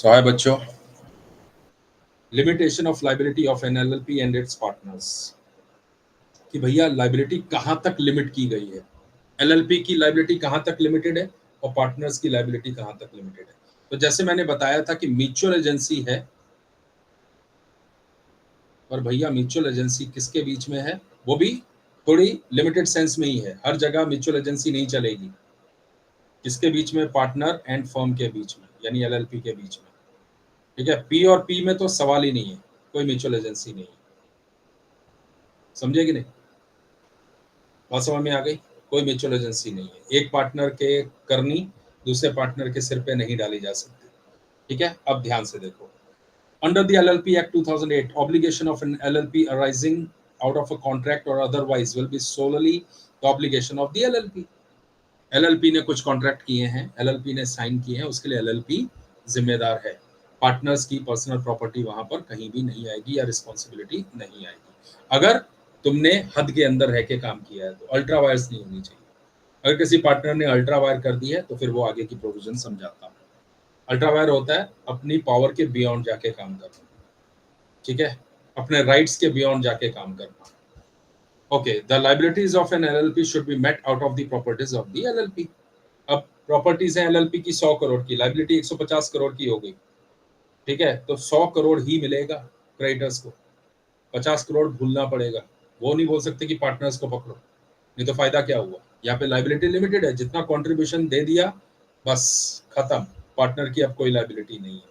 हाय बच्चों, limitation of liability of an LLP and its partners. कि भैया लाइबिलिटी कहां तक लिमिट की गई है, एलएलपी की लाइबिलिटी कहां तक लिमिटेड है और पार्टनर्स की लाइबिलिटी कहां तक लिमिटेड है। तो जैसे मैंने बताया था कि म्यूचुअल एजेंसी है, और भैया म्यूचुअल एजेंसी किसके बीच में है, वो भी थोड़ी लिमिटेड सेंस में ही है। हर जगह म्यूचुअल एजेंसी नहीं चलेगी। किसके बीच में? पार्टनर एंड फर्म के बीच में, यानी एलएलपी के बीच में। ठीक है, पी और पी में तो सवाल ही नहीं है, कोई म्यूचुअल एजेंसी नहीं है। समझे कि नहीं? बात समझ में आ गई? कोई म्यूचुअल एजेंसी नहीं है। एक पार्टनर के करनी दूसरे पार्टनर के सिर पे नहीं डाली जा सकती। ठीक है, अब ध्यान से देखो। Under the LLP act 2008, obligation of an LLP arising out of a contract और otherwise will be solely the obligation of the LLP. LLP ने कुछ कॉन्ट्रैक्ट किए हैं, एलएलपी ने साइन किए हैं, उसके लिए एलएलपी जिम्मेदार है। पार्टनर्स की पर्सनल प्रॉपर्टी वहां पर कहीं भी नहीं आएगी या रिस्पॉन्सिबिलिटी नहीं आएगी। अगर तुमने हद के अंदर रह के काम किया है तो अल्ट्रा वायर्स नहीं होनी चाहिए। अगर किसी पार्टनर ने अल्ट्रा वायर कर दी है तो फिर वो आगे की प्रोविजन समझाता है। अल्ट्रा वायर होता है अपनी पावर के बियॉन्ड जाके काम करना। ठीक है, अपने राइट्स के बियॉन्ड जाके काम करना। Okay, the liabilities of an LLP should be met out of the properties of the LLP. अब प्रॉपर्टीज है एलएलपी की 100 करोड़ की, लाइबिलिटी 150 करोड़ की हो गई। ठीक है, तो 100 करोड़ ही मिलेगा क्रेडिटर्स को, 50 करोड़ भूलना पड़ेगा। वो नहीं बोल सकते कि पार्टनर्स को पकड़ो, नहीं तो फायदा क्या हुआ। यहाँ पे लाइबिलिटी लिमिटेड है, जितना कंट्रीब्यूशन दे दिया बस खत्म, पार्टनर की अब कोई लाइबिलिटी नहीं है।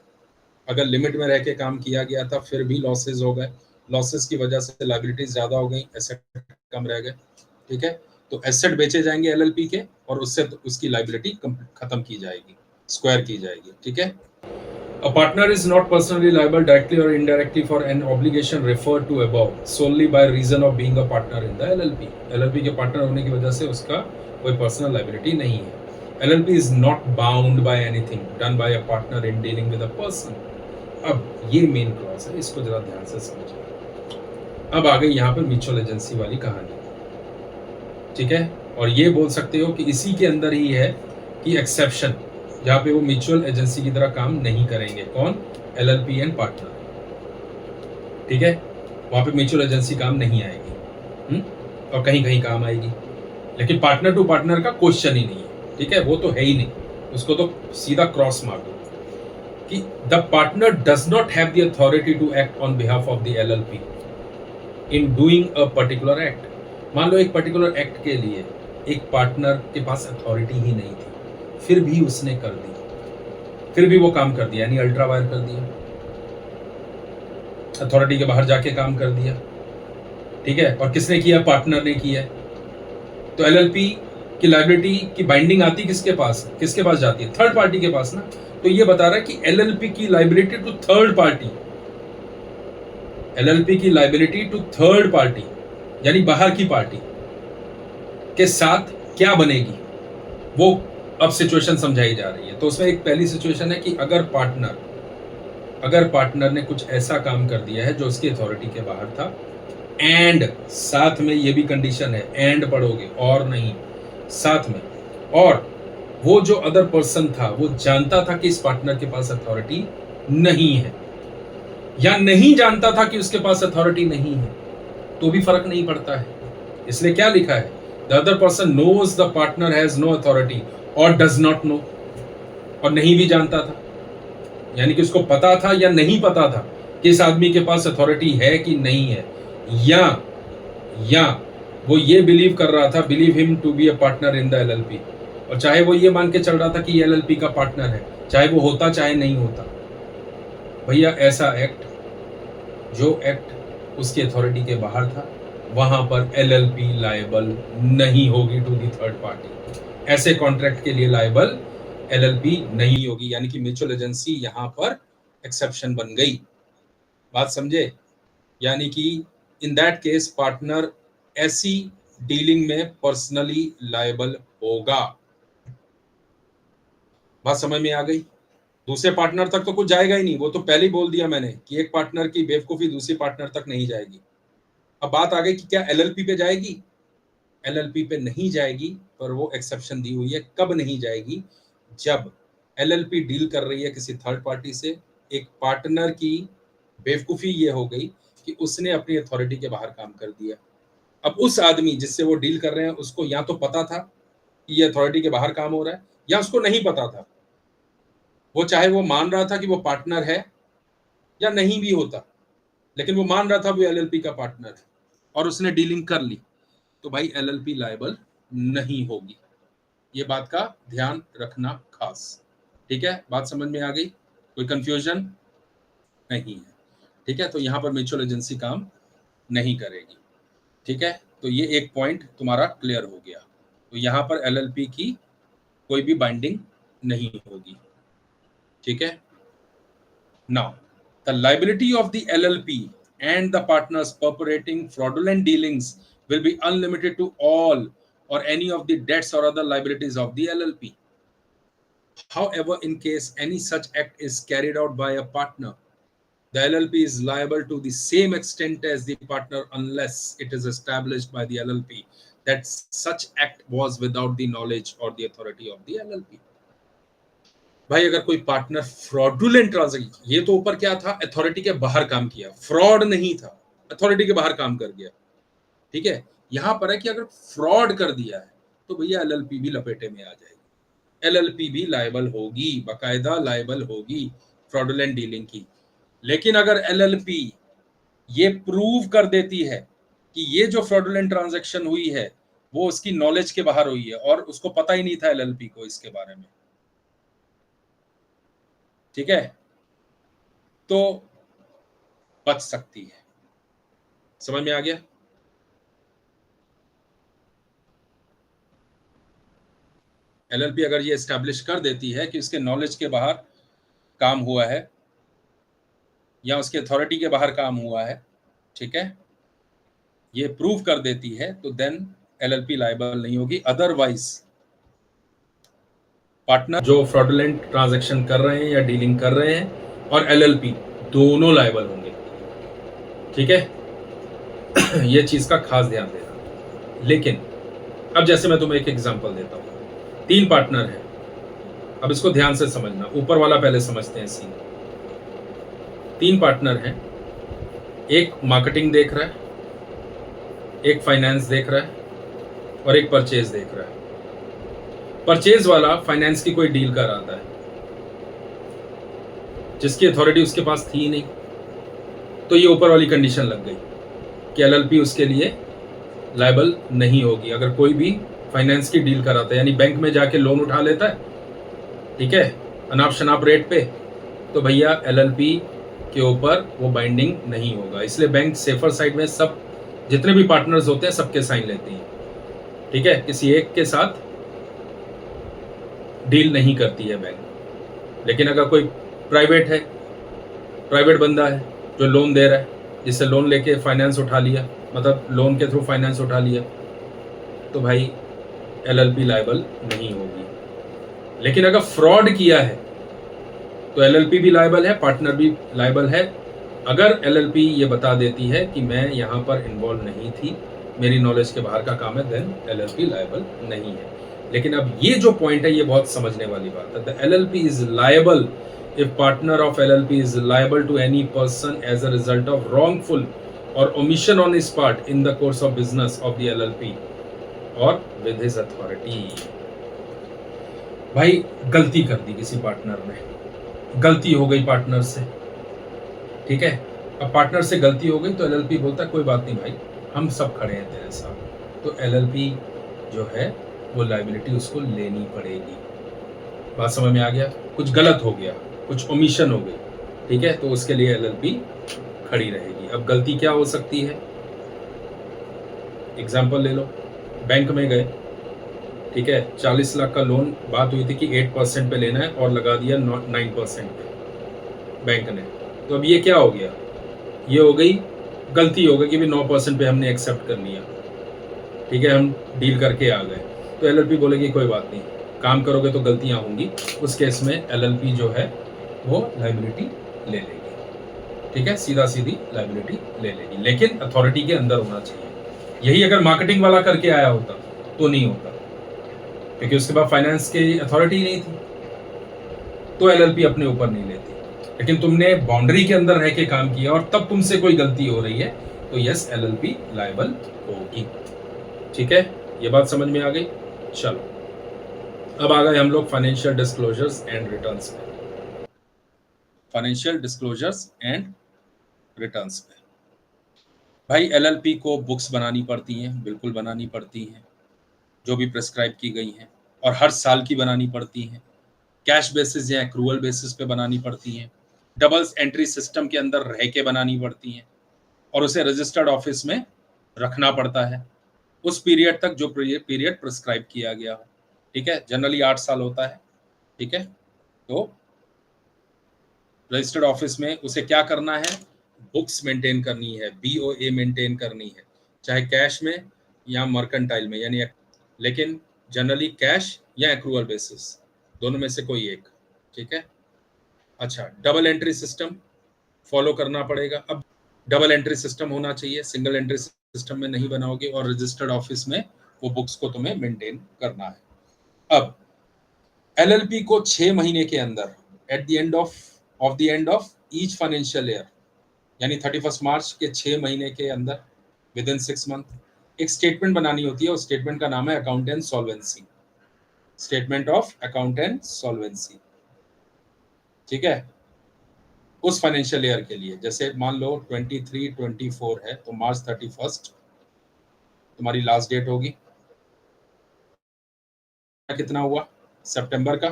अगर लिमिट में रह के काम किया गया था फिर भी लॉसेस हो गए, लॉसेस की वजह से लाइबिलिटीज ज्यादा हो गई, एसेट कम रह गए। ठीक है, तो एसेट बेचे जाएंगे एलएलपी के और उससे तो उसकी लाइबिलिटी खत्म की जाएगी, स्क्वायर की जाएगी। ठीक है, A partner is not personally liable directly or indirectly for an obligation referred to above solely by reason of being a partner in the LLP. LLP के पार्टनर होने की वजह से उसका कोई पर्सनल लाइबिलिटी नहीं है। LLP is not bound by anything done by a partner in dealing with a person. अब ये मेन क्लॉज है, इसको जरा ध्यान से समझिए। अब आ गई यहाँ पर म्यूचुअल एजेंसी वाली कहानी। ठीक है, और ये बोल सकते हो कि इसी के अंदर ही है कि एक्सेप्शन, जहां पे वो म्यूचुअल एजेंसी की तरह काम नहीं करेंगे। कौन? LLP and partner. ठीक है, वहां पे म्यूचुअल एजेंसी काम नहीं आएगी। और कहीं कहीं काम आएगी, लेकिन पार्टनर टू पार्टनर का क्वेश्चन ही नहीं है। ठीक है, वो तो है ही नहीं, उसको तो सीधा क्रॉस मार दो कि the partner does not have the authority to act on behalf of the LLP in doing a particular act. मान लो एक पर्टिकुलर एक्ट के लिए एक पार्टनर के पास अथॉरिटी ही नहीं थी, फिर भी उसने कर दी, फिर भी वो काम कर दिया, यानी अल्ट्रा वायर कर दिया, अथॉरिटी के बाहर जाके काम कर दिया। ठीक है, और किसने किया? पार्टनर ने किया। तो एलएलपी की लायबिलिटी की बाइंडिंग आती किसके पास? किसके पास जाती है? थर्ड पार्टी के पास ना। तो ये बता रहा है कि एलएलपी की liability to third party, LLP की लायबिलिटी टू थर्ड पार्टी यानी बाहर की पार्टी के साथ क्या बनेगी, वो अब सिचुएशन समझाई जा रही है। तो उसमें एक पहली सिचुएशन है कि अगर पार्टनर ने कुछ ऐसा काम कर दिया है जो उसकी अथॉरिटी के बाहर था, एंड साथ में ये भी कंडीशन है, एंड पढ़ोगे और नहीं, साथ में, और वो जो अदर पर्सन था वो जानता था कि इस पार्टनर के पास अथॉरिटी नहीं है, या नहीं जानता था कि उसके पास अथॉरिटी नहीं है, तो भी फर्क नहीं पड़ता है। इसलिए क्या लिखा है? The other person knows the partner has no authority और डज नॉट नो, और नहीं भी जानता था, यानी कि उसको पता था या नहीं पता था कि इस आदमी के पास अथॉरिटी है कि नहीं है, या वो ये बिलीव कर रहा था, believe him to be a partner in the LLP, और चाहे वो ये मान के चल रहा था कि एलएलपी का पार्टनर है, चाहे वो होता चाहे नहीं होता। भैया ऐसा एक्ट, जो एक्ट उसकी अथॉरिटी के बाहर था, वहां पर एलएलपी लायबल नहीं होगी टू दी थर्ड पार्टी। ऐसे कॉन्ट्रैक्ट के लिए लायबल एलएलपी नहीं होगी, यानी कि म्यूचुअल एजेंसी यहां पर एक्सेप्शन बन गई। बात समझे? यानी कि इन दैट केस पार्टनर ऐसी डीलिंग में पर्सनली लायबल होगा। बात समझ में आ गई? दूसरे पार्टनर तक तो कुछ जाएगा ही नहीं, वो तो पहले ही बोल दिया मैंने कि एक पार्टनर की बेवकूफी दूसरी पार्टनर तक नहीं जाएगी। अब बात आ गई कि क्या एलएलपी पे जाएगी? एलएलपी पे नहीं जाएगी, पर वो एक्सेप्शन दी हुई है। कब नहीं जाएगी? जब एलएलपी डील कर रही है किसी थर्ड पार्टी से, एक पार्टनर की बेवकूफ़ी ये हो गई कि उसने अपनी अथॉरिटी के बाहर काम कर दिया। अब उस आदमी जिससे वो डील कर रहे हैं उसको या तो पता था कि ये अथॉरिटी के बाहर काम हो रहा है, या उसको नहीं पता था। वो चाहे वो मान रहा था कि वो पार्टनर है या नहीं भी होता, लेकिन वो मान रहा था वो एलएलपी का पार्टनर है और उसने डीलिंग कर ली, तो भाई एलएलपी लायबल नहीं होगी। ये बात का ध्यान रखना खास। ठीक है, बात समझ में आ गई? कोई कंफ्यूजन नहीं है? ठीक है, तो यहाँ पर म्यूचुअल एजेंसी काम नहीं करेगी। ठीक है, तो ये एक पॉइंट तुम्हारा क्लियर हो गया। तो यहाँ पर एलएलपी की कोई भी बाइंडिंग नहीं होगी। ठीक है, now the liability of the LLP and the partners perpetrating fraudulent dealings will be unlimited to all or any of the debts or other liabilities of the LLP. However, in case any such act is carried out by a partner, the LLP is liable to the same extent as the partner unless it is established by the LLP that such act was without the knowledge or the authority of the LLP. भाई अगर कोई partner fraudulent transaction, ये तो ऊपर क्या था, authority के बाहर काम किया, फ्रॉड नहीं था, अथॉरिटी के बाहर काम कर गया। ठीक है, यहां पर है कि अगर फ्रॉड कर दिया है तो भैया एलएलपी भी लपेटे में आ जाएगी, एलएलपी भी लायबल होगी, बाकायदा लायबल होगी फ्रॉडुलेंट डीलिंग की। लेकिन अगर एलएलपी ये प्रूव कर देती है कि ये जो फ्रॉडुलेंट ट्रांजैक्शन हुई है वो उसकी नॉलेज के बाहर हुई है और उसको पता ही नहीं था एलएलपी को इसके बारे में, ठीक है, तो बच सकती है। समझ में आ गया? एलएलपी अगर ये एस्टैब्लिश कर देती है कि उसके नॉलेज के बाहर काम हुआ है या उसके अथॉरिटी के बाहर काम हुआ है, ठीक है, ये प्रूव कर देती है, तो देन एलएलपी लायबल नहीं होगी। अदरवाइज पार्टनर जो फ्रॉडुलेंट ट्रांजैक्शन कर रहे हैं या डीलिंग कर रहे हैं और एलएलपी दोनों लायबल होंगे। ठीक है, ये चीज का खास ध्यान देना। लेकिन अब जैसे मैं तुम्हें एक एग्जांपल देता हूं, 3 पार्टनर है, अब इसको ध्यान से समझना, ऊपर वाला पहले समझते हैं सीन। 3 पार्टनर हैं, एक मार्केटिंग देख रहा है, एक फाइनेंस देख रहा है और एक परचेज देख रहा है। परचेज वाला फाइनेंस की कोई डील कराता है जिसकी अथॉरिटी उसके पास थी नहीं, तो ये ऊपर वाली कंडीशन लग गई कि एलएलपी उसके लिए लायबल नहीं होगी। अगर कोई भी फाइनेंस की डील कराता है, यानी बैंक में जाके लोन उठा लेता है, ठीक है, अनाप शनाप रेट पे, तो भैया एलएलपी के ऊपर वो बाइंडिंग नहीं होगा। इसलिए बैंक सेफर साइड में सब जितने भी पार्टनर्स होते हैं सबके साइन लेते हैं। ठीक है, किसी एक के साथ डील नहीं करती है बैंक। लेकिन अगर कोई प्राइवेट है, प्राइवेट बंदा है जो लोन दे रहा है, जिससे लोन लेके फाइनेंस उठा लिया, मतलब लोन के थ्रू फाइनेंस उठा लिया, तो भाई एलएलपी लायबल नहीं होगी। लेकिन अगर फ्रॉड किया है तो एलएलपी भी लायबल है, पार्टनर भी लायबल है। अगर एलएलपी ये बता देती है कि मैं यहाँ पर इन्वॉल्व नहीं थी, मेरी नॉलेज के बाहर का काम है, देन एलएलपी लायबल नहीं है। लेकिन अब ये जो पॉइंट है ये बहुत समझने वाली बात है। The LLP is liable if partner of LLP is liable to any person as a result of wrongful or omission on his part in the course of business of the LLP or with his authority। भाई गलती कर दी किसी partner ने, गलती हो गई partner से, ठीक है, अब पार्टनर से गलती हो गई तो एलएलपी बोलता है कोई बात नहीं भाई, हम सब खड़े हैं तेरे साथ, तो एलएलपी जो है वो लायबिलिटी उसको लेनी पड़ेगी। बात समझ में आ गया? कुछ गलत हो गया, कुछ ओमिशन हो गई, ठीक है, तो उसके लिए एलएलपी खड़ी रहेगी। अब गलती क्या हो सकती है? एग्जांपल ले लो, बैंक में गए, ठीक है, 40 लाख का लोन, बात हुई थी कि 8% पे लेना है और लगा दिया 9% पे बैंक ने, तो अब ये क्या हो गया? ये हो गई गलती, हो गई कि भी 9% पे हमने एक्सेप्ट कर लिया, ठीक है, हम डील करके आ गए, तो एलएलपी बोलेगी कोई बात नहीं, काम करोगे तो गलतियां होंगी, उस केस में एलएलपी जो है वो लायबिलिटी ले लेगी। ठीक है, सीधा सीधी लायबिलिटी ले लेगी, लेकिन अथॉरिटी के अंदर होना चाहिए। यही अगर मार्केटिंग वाला करके आया होता तो नहीं होता, क्योंकि उसके बाद फाइनेंस की अथॉरिटी नहीं थी। तो एलएलपी अपने ऊपर नहीं लेती। लेकिन तुमने बाउंड्री के अंदर रह के काम किया और तब तुमसे कोई गलती हो रही है तो यस एलएलपी लायबल होगी। ठीक है, ये बात समझ में आ गई। चलो अब आ गए हम लोग फाइनेंशियल डिस्क्लोजर्स एंड रिटर्न्स पे। फाइनेंशियल डिस्क्लोजर्स एंड रिटर्न्स पे भाई एलएलपी को बुक्स बनानी पड़ती हैं, बिल्कुल बनानी पड़ती हैं, जो भी प्रेस्क्राइब की गई हैं, और हर साल की बनानी पड़ती हैं, कैश बेसिस या एक्रूअल बेसिस पे बनानी पड़ती हैं, डबल्स एंट्री सिस्टम के अंदर रह के बनानी पड़ती हैं, और उसे रजिस्टर्ड ऑफिस में रखना पड़ता है उस पीरियड तक जो पीरियड प्रिस्क्राइब किया गया हो। ठीक है, जनरली 8 साल होता है। ठीक है, तो रजिस्टर्ड ऑफिस में उसे क्या करना है, बुक्स मेंटेन करनी है, बीओए मेंटेन करनी है, चाहे कैश में या मर्केंटाइल में, यानी लेकिन जनरली कैश या एक्रूअल बेसिस, दोनों में से कोई एक। ठीक है, अच्छा, डबल एंट्री सिस्टम फॉलो करना पड़ेगा। अब डबल एंट्री सिस्टम होना चाहिए, सिंगल एंट्री सिस्टम में नहीं बनाओगे, और रजिस्टर्ड ऑफिस में वो बुक्स को तुम्हें मेंटेन करना है। अब एलएलपी को 6 महीने के अंदर at the end of each financial year, यानी 31 मार्च के 6 महीने के अंदर, विद इन 6 मंथ एक स्टेटमेंट बनानी होती है। उस स्टेटमेंट का नाम है account and solvency, statement of account and solvency. ठीक है, उस फाइनेंशियल ईयर के लिए, जैसे मान लो 23-24 है तो मार्च 31 तुम्हारी लास्ट डेट होगी। कितना हुआ सितंबर का,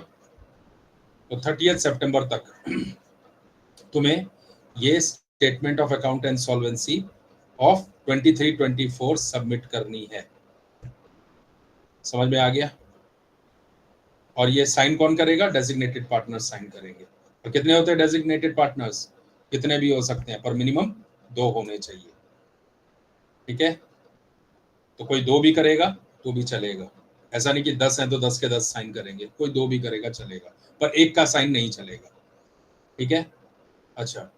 तो 30 सितंबर तक तुम्हें ये statement of account and solvency of 23-24 submit करनी है। समझ में आ गया? और ये साइन कौन करेगा? डेजिग्नेटेड पार्टनर्स साइन करेंगे। और कितने होते हैं डेजिग्नेटेड पार्टनर्स? कितने भी हो सकते हैं, पर मिनिमम 2 होने चाहिए। ठीक है, तो कोई 2 भी करेगा तो भी चलेगा, ऐसा नहीं कि 10 हैं तो 10 के 10 साइन करेंगे, कोई 2 भी करेगा चलेगा, पर एक का साइन नहीं चलेगा। ठीक है, अच्छा,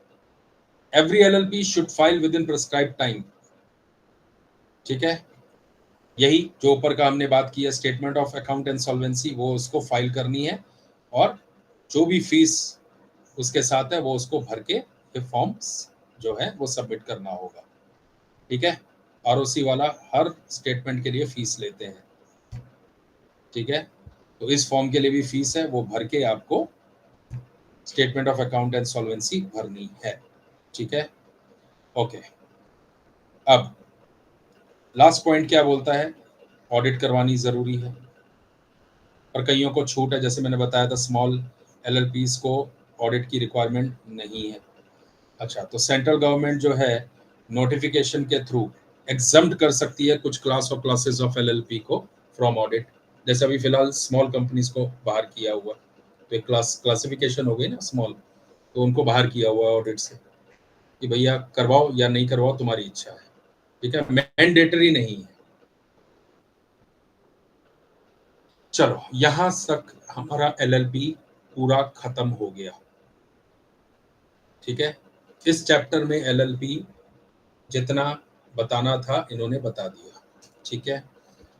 every LLP should file with in prescribed time. ठीक है, यही जो ऊपर का हमने बात की है, statement of account and solvency, वो उसको फाइल करनी है, और जो भी फीस उसके साथ है वो उसको भर के ये फॉर्म्स जो है वो सबमिट करना होगा। ठीक है, आरओसी वाला हर स्टेटमेंट के लिए फीस लेते हैं। ठीक है, तो इस फॉर्म के लिए भी फीस है, वो भर के आपको statement of account and solvency भरनी है। ठीक है, ओके। अब लास्ट पॉइंट क्या बोलता है? ऑडिट करवानी जरूरी है, और कईयों को छूट है, जैसे मैंने बताया था स्मॉल एलएलपीज को ऑडिट की रिक्वायरमेंट नहीं है। अच्छा, तो सेंट्रल गवर्नमेंट जो है नोटिफिकेशन के थ्रू एग्जम्प्ट कर सकती है कुछ क्लास और क्लासेस ऑफ एलएलपी को फ्रॉम ऑडिट। जैसे अभी फिलहाल स्मॉल कंपनीज को बाहर किया हुआ, तो एक क्लासिफिकेशन हो गई ना स्मॉल, तो उनको बाहर किया हुआ ऑडिट से कि भैया करवाओ या नहीं करवाओ, तुम्हारी इच्छा है। ठीक है, मैंडेटरी नहीं है। चलो, यहां तक हमारा एलएलपी पूरा खत्म हो गया। ठीक है, इस चैप्टर में एलएलपी जितना बताना था इन्होंने बता दिया। ठीक है,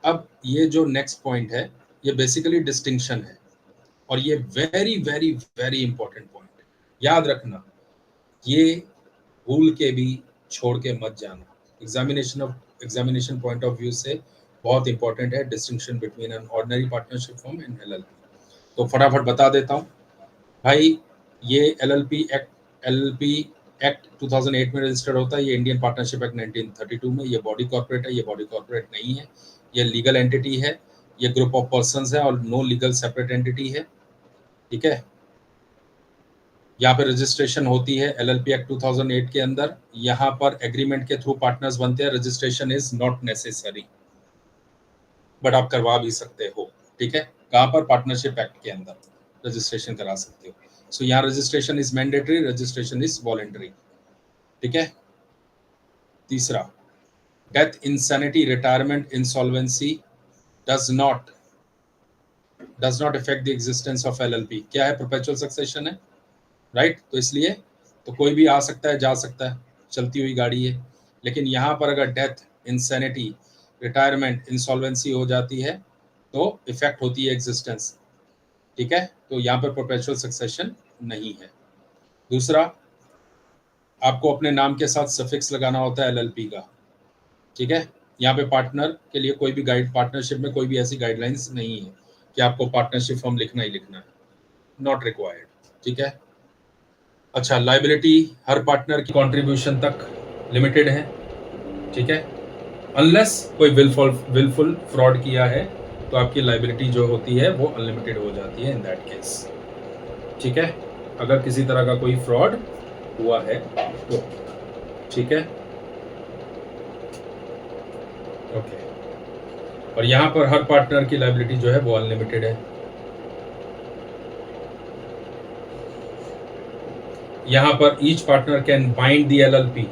अब ये जो नेक्स्ट पॉइंट है ये बेसिकली डिस्टिंक्शन है, और ये very very very important point है, याद रखना। ये भूल के भी छोड़ के मत जाना, एग्जामिनेशन पॉइंट ऑफ व्यू से बहुत इंपॉर्टेंट है distinction between an ordinary partnership form and LLP. तो फटाफट बता देता हूँ भाई, ये एलएलपी एक्ट 2008 में रजिस्टर्ड होता है, ये इंडियन पार्टनरशिप एक्ट 1932 में, ये बॉडी कॉर्पोरेट है, ये बॉडी कॉर्पोरेट नहीं है, ये लीगल एंटिटी है, ये ग्रुप ऑफ पर्संस है और नो लीगल सेपरेट एंटिटी है। ठीक है, यहाँ पे रजिस्ट्रेशन होती है एलएलपी एक्ट 2008 के अंदर, यहाँ पर एग्रीमेंट के थ्रू पार्टनर्स बनते हैं, registration is not necessary, but आप करवा भी सकते हो। ठीक है, कहाँ पर? पार्टनरशिप एक्ट के अंदर रजिस्ट्रेशन करा सकते हो। सो यहाँ registration is mandatory, registration is voluntary. ठीक है, तीसरा, death, insanity, retirement, insolvency does not affect the existence of LLP. क्या है? परपेचुअल सक्सेशन है, राइट? तो इसलिए तो कोई भी आ सकता है जा सकता है, चलती हुई गाड़ी है। लेकिन यहाँ पर अगर डेथ, इंसैनिटी, रिटायरमेंट, इंसॉल्वेंसी हो जाती है तो इफेक्ट होती है एग्जिस्टेंस। ठीक है, तो यहाँ पर परपेचुअल सक्सेशन नहीं है। दूसरा, आपको अपने नाम के साथ सफिक्स लगाना होता है एलएलपी का, ठीक है। यहाँ पे पार्टनर के लिए कोई भी गाइड, पार्टनरशिप में कोई भी ऐसी गाइडलाइंस नहीं है कि आपको पार्टनरशिप फॉर्म लिखना ही लिखना है, नॉट रिक्वायर्ड, ठीक है। अच्छा, लाइबिलिटी हर पार्टनर की कंट्रीब्यूशन तक लिमिटेड है, ठीक है। अनलेस कोई विलफुल फ्रॉड किया है तो आपकी लाइबिलिटी जो होती है वो अनलिमिटेड हो जाती है इन दैट केस, ठीक है। अगर किसी तरह का कोई फ्रॉड हुआ है तो, ठीक है, ओके। और यहाँ पर हर पार्टनर की लाइबिलिटी जो है वो अनलिमिटेड है। यहाँ पर each partner can bind the LLP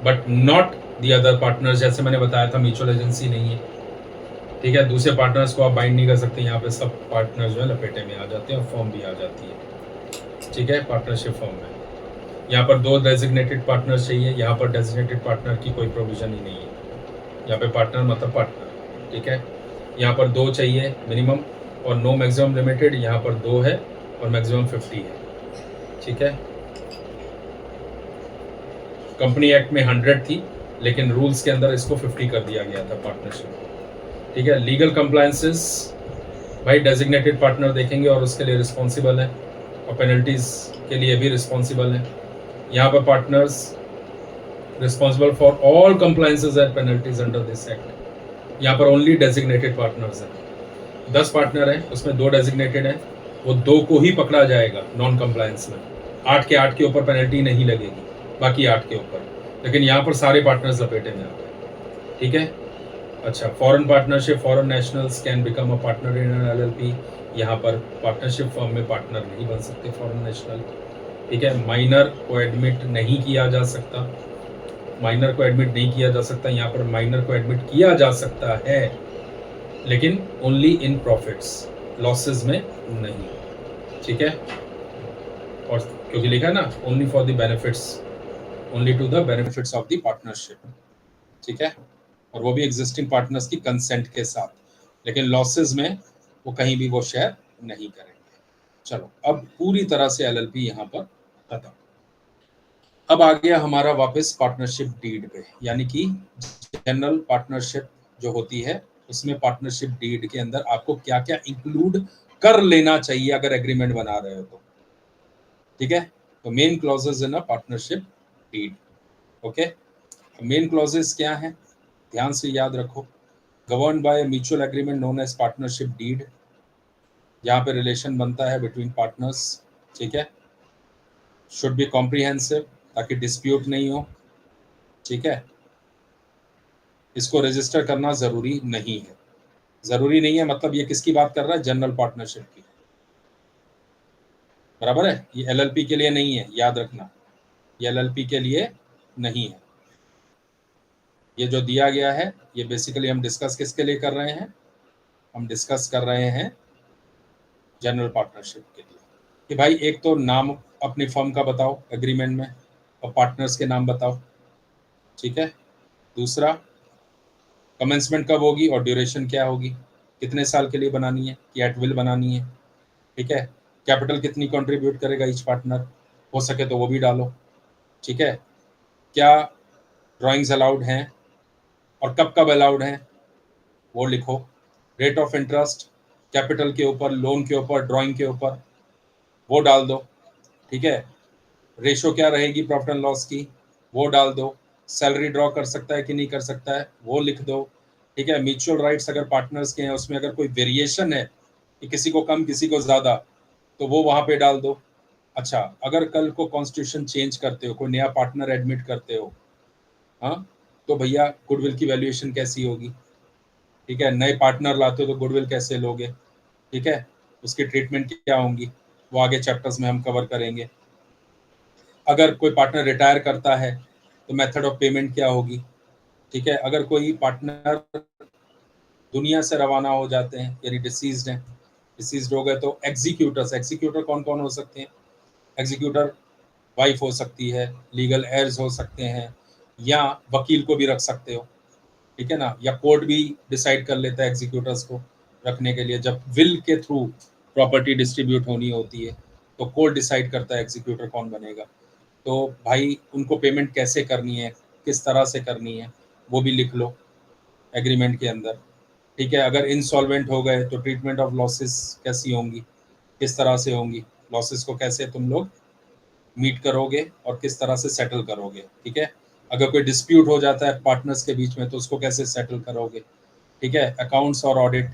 but not the other partner, जैसे मैंने बताया था म्यूचुअल एजेंसी नहीं है, ठीक है। दूसरे पार्टनर्स को आप बाइंड नहीं कर सकते, यहाँ पे सब पार्टनर जो है लपेटे में आ जाते हैं और फॉर्म भी आ जाती है, ठीक है, पार्टनरशिप फॉर्म में। यहाँ पर 2 डेजिग्नेटेड पार्टनर चाहिए, यहाँ पर डेजिग्नेटेड पार्टनर की कोई प्रोविजन ही नहीं है, यहाँ पे पार्टनर मतलब पार्टनर, ठीक है। यहाँ पर 2 चाहिए मिनिमम और नो मैक्सिमम लिमिटेड, यहाँ पर 2 है और मैक्सिमम 50 है, ठीक है। कंपनी एक्ट में 100 थी लेकिन रूल्स के अंदर इसको 50 कर दिया गया था पार्टनरशिप, ठीक है। लीगल कंप्लायंसेस, भाई डेजिग्नेटेड पार्टनर देखेंगे और उसके लिए रिस्पॉन्सिबल है और पेनल्टीज के लिए भी रिस्पॉन्सिबल है। यहाँ पर partners responsible for all compliances and penalties under this act. यहाँ पर ओनली डेजिग्नेटेड पार्टनर्स हैं, 10 पार्टनर हैं उसमें 2 डेजिग्नेटेड हैं, वो 2 को ही पकड़ा जाएगा नॉन कंप्लायंस में, 8 के ऊपर पेनल्टी नहीं लगेगी, बाकी 8 के ऊपर, लेकिन यहाँ पर सारे पार्टनर्स लपेटे में आ गए, ठीक है। अच्छा, foreign partnership, foreign nationals can become a partner in an LLP, यहाँ पर पार्टनरशिप फर्म में पार्टनर नहीं बन सकते फॉरेन नेशनल, ठीक है। माइनर को एडमिट नहीं किया जा सकता, माइनर को एडमिट नहीं किया जा सकता, यहाँ पर माइनर को एडमिट किया जा सकता है लेकिन ओनली इन प्रॉफिट्स, लॉसेस में नहीं, ठीक है। और क्योंकि लिखा है ना only for the benefits, only to the benefits of the partnership, ठीक है, और वो भी एग्जिस्टिंग पार्टनर्स की कंसेंट के साथ, लेकिन लॉसेस में वो कहीं भी वो शेयर नहीं करेंगे। चलो, अब पूरी तरह से एलएलपी यहाँ पर खत्म। अब आ गया हमारा वापस पार्टनरशिप डीड पे, यानी कि जनरल पार्टनरशिप जो होती है उसमें पार्टनरशिप डीड के अंदर आपको क्या क्या इंक्लूड कर लेना चाहिए अगर एग्रीमेंट बना रहे हो तो, ठीक है। तो main clauses in a partnership deed, okay. Main clauses क्या हैं, ध्यान से याद रखो। Govern by mutual agreement known as partnership deed, यहाँ पे रिलेशन बनता है बिटवीन पार्टनर्स, ठीक है। शुड बी कॉम्प्रिहेंसिव ताकि डिस्प्यूट नहीं हो, ठीक है। इसको रजिस्टर करना जरूरी नहीं है, जरूरी नहीं है मतलब ये किसकी बात कर रहा है, जनरल पार्टनरशिप की, बराबर है। ये एलएलपी के लिए नहीं है, याद रखना, ये एलएलपी के लिए नहीं है। ये जो दिया गया है ये बेसिकली हम डिस्कस किसके लिए कर रहे हैं, हम डिस्कस कर रहे हैं जनरल पार्टनरशिप के लिए कि भाई एक तो नाम अपनी फर्म का बताओ एग्रीमेंट में और पार्टनर्स के नाम बताओ, ठीक है। दूसरा, कमेंसमेंट कब होगी और ड्यूरेशन क्या होगी, कितने साल के लिए बनानी है कि एट विल बनानी है, ठीक है। कैपिटल कितनी कंट्रीब्यूट करेगा ईच पार्टनर, हो सके तो वो भी डालो, ठीक है। क्या ड्राइंग्स अलाउड हैं और कब कब अलाउड हैं वो लिखो। रेट ऑफ इंटरेस्ट कैपिटल के ऊपर, लोन के ऊपर, ड्राइंग के ऊपर, वो डाल दो, ठीक है। रेशो क्या रहेगी प्रॉफिट एंड लॉस की, वो डाल दो। सैलरी ड्रॉ कर सकता है कि नहीं कर सकता है वो लिख दो, ठीक है। म्यूचुअल राइट्स अगर पार्टनर्स के हैं उसमें अगर कोई वेरिएशन है कि किसी को कम किसी को ज़्यादा तो वो वहाँ पे डाल दो। अच्छा, अगर कल को कॉन्स्टिट्यूशन चेंज करते हो, कोई नया पार्टनर एडमिट करते हो, हाँ, तो भैया गुडविल की वैल्यूएशन कैसी होगी, ठीक है। नए पार्टनर लाते हो तो गुडविल कैसे लोगे, ठीक है, उसकी ट्रीटमेंट क्या होंगी वो आगे चैप्टर्स में हम कवर करेंगे। अगर कोई पार्टनर रिटायर करता है तो मेथड ऑफ पेमेंट क्या होगी, ठीक है। अगर कोई पार्टनर दुनिया से रवाना हो जाते हैं यानी डिसीज्ड हैं, डिसीज्ड हो गए तो एग्जीक्यूटर्स, एग्जीक्यूटर कौन कौन हो सकते हैं, एग्जीक्यूटर वाइफ हो सकती है, लीगल एयर्स हो सकते हैं, या वकील को भी रख सकते हो, ठीक है ना, या कोर्ट भी डिसाइड कर लेता है एग्जीक्यूटर्स को रखने के लिए जब विल के थ्रू प्रॉपर्टी डिस्ट्रीब्यूट होनी होती है, तो कोर्ट डिसाइड करता है एग्जीक्यूटर कौन बनेगा। तो भाई उनको पेमेंट कैसे करनी है, किस तरह से करनी है, वो भी लिख लो एग्रीमेंट के अंदर। ठीक है, अगर इंसॉल्वेंट हो गए तो ट्रीटमेंट ऑफ लॉसेस कैसी होंगी, किस तरह से होंगी, लॉसेस को कैसे तुम लोग मीट करोगे और किस तरह से सेटल करोगे। ठीक है, अगर कोई डिस्प्यूट हो जाता है पार्टनर्स के बीच में तो उसको कैसे सेटल करोगे। ठीक है, अकाउंट्स और ऑडिट,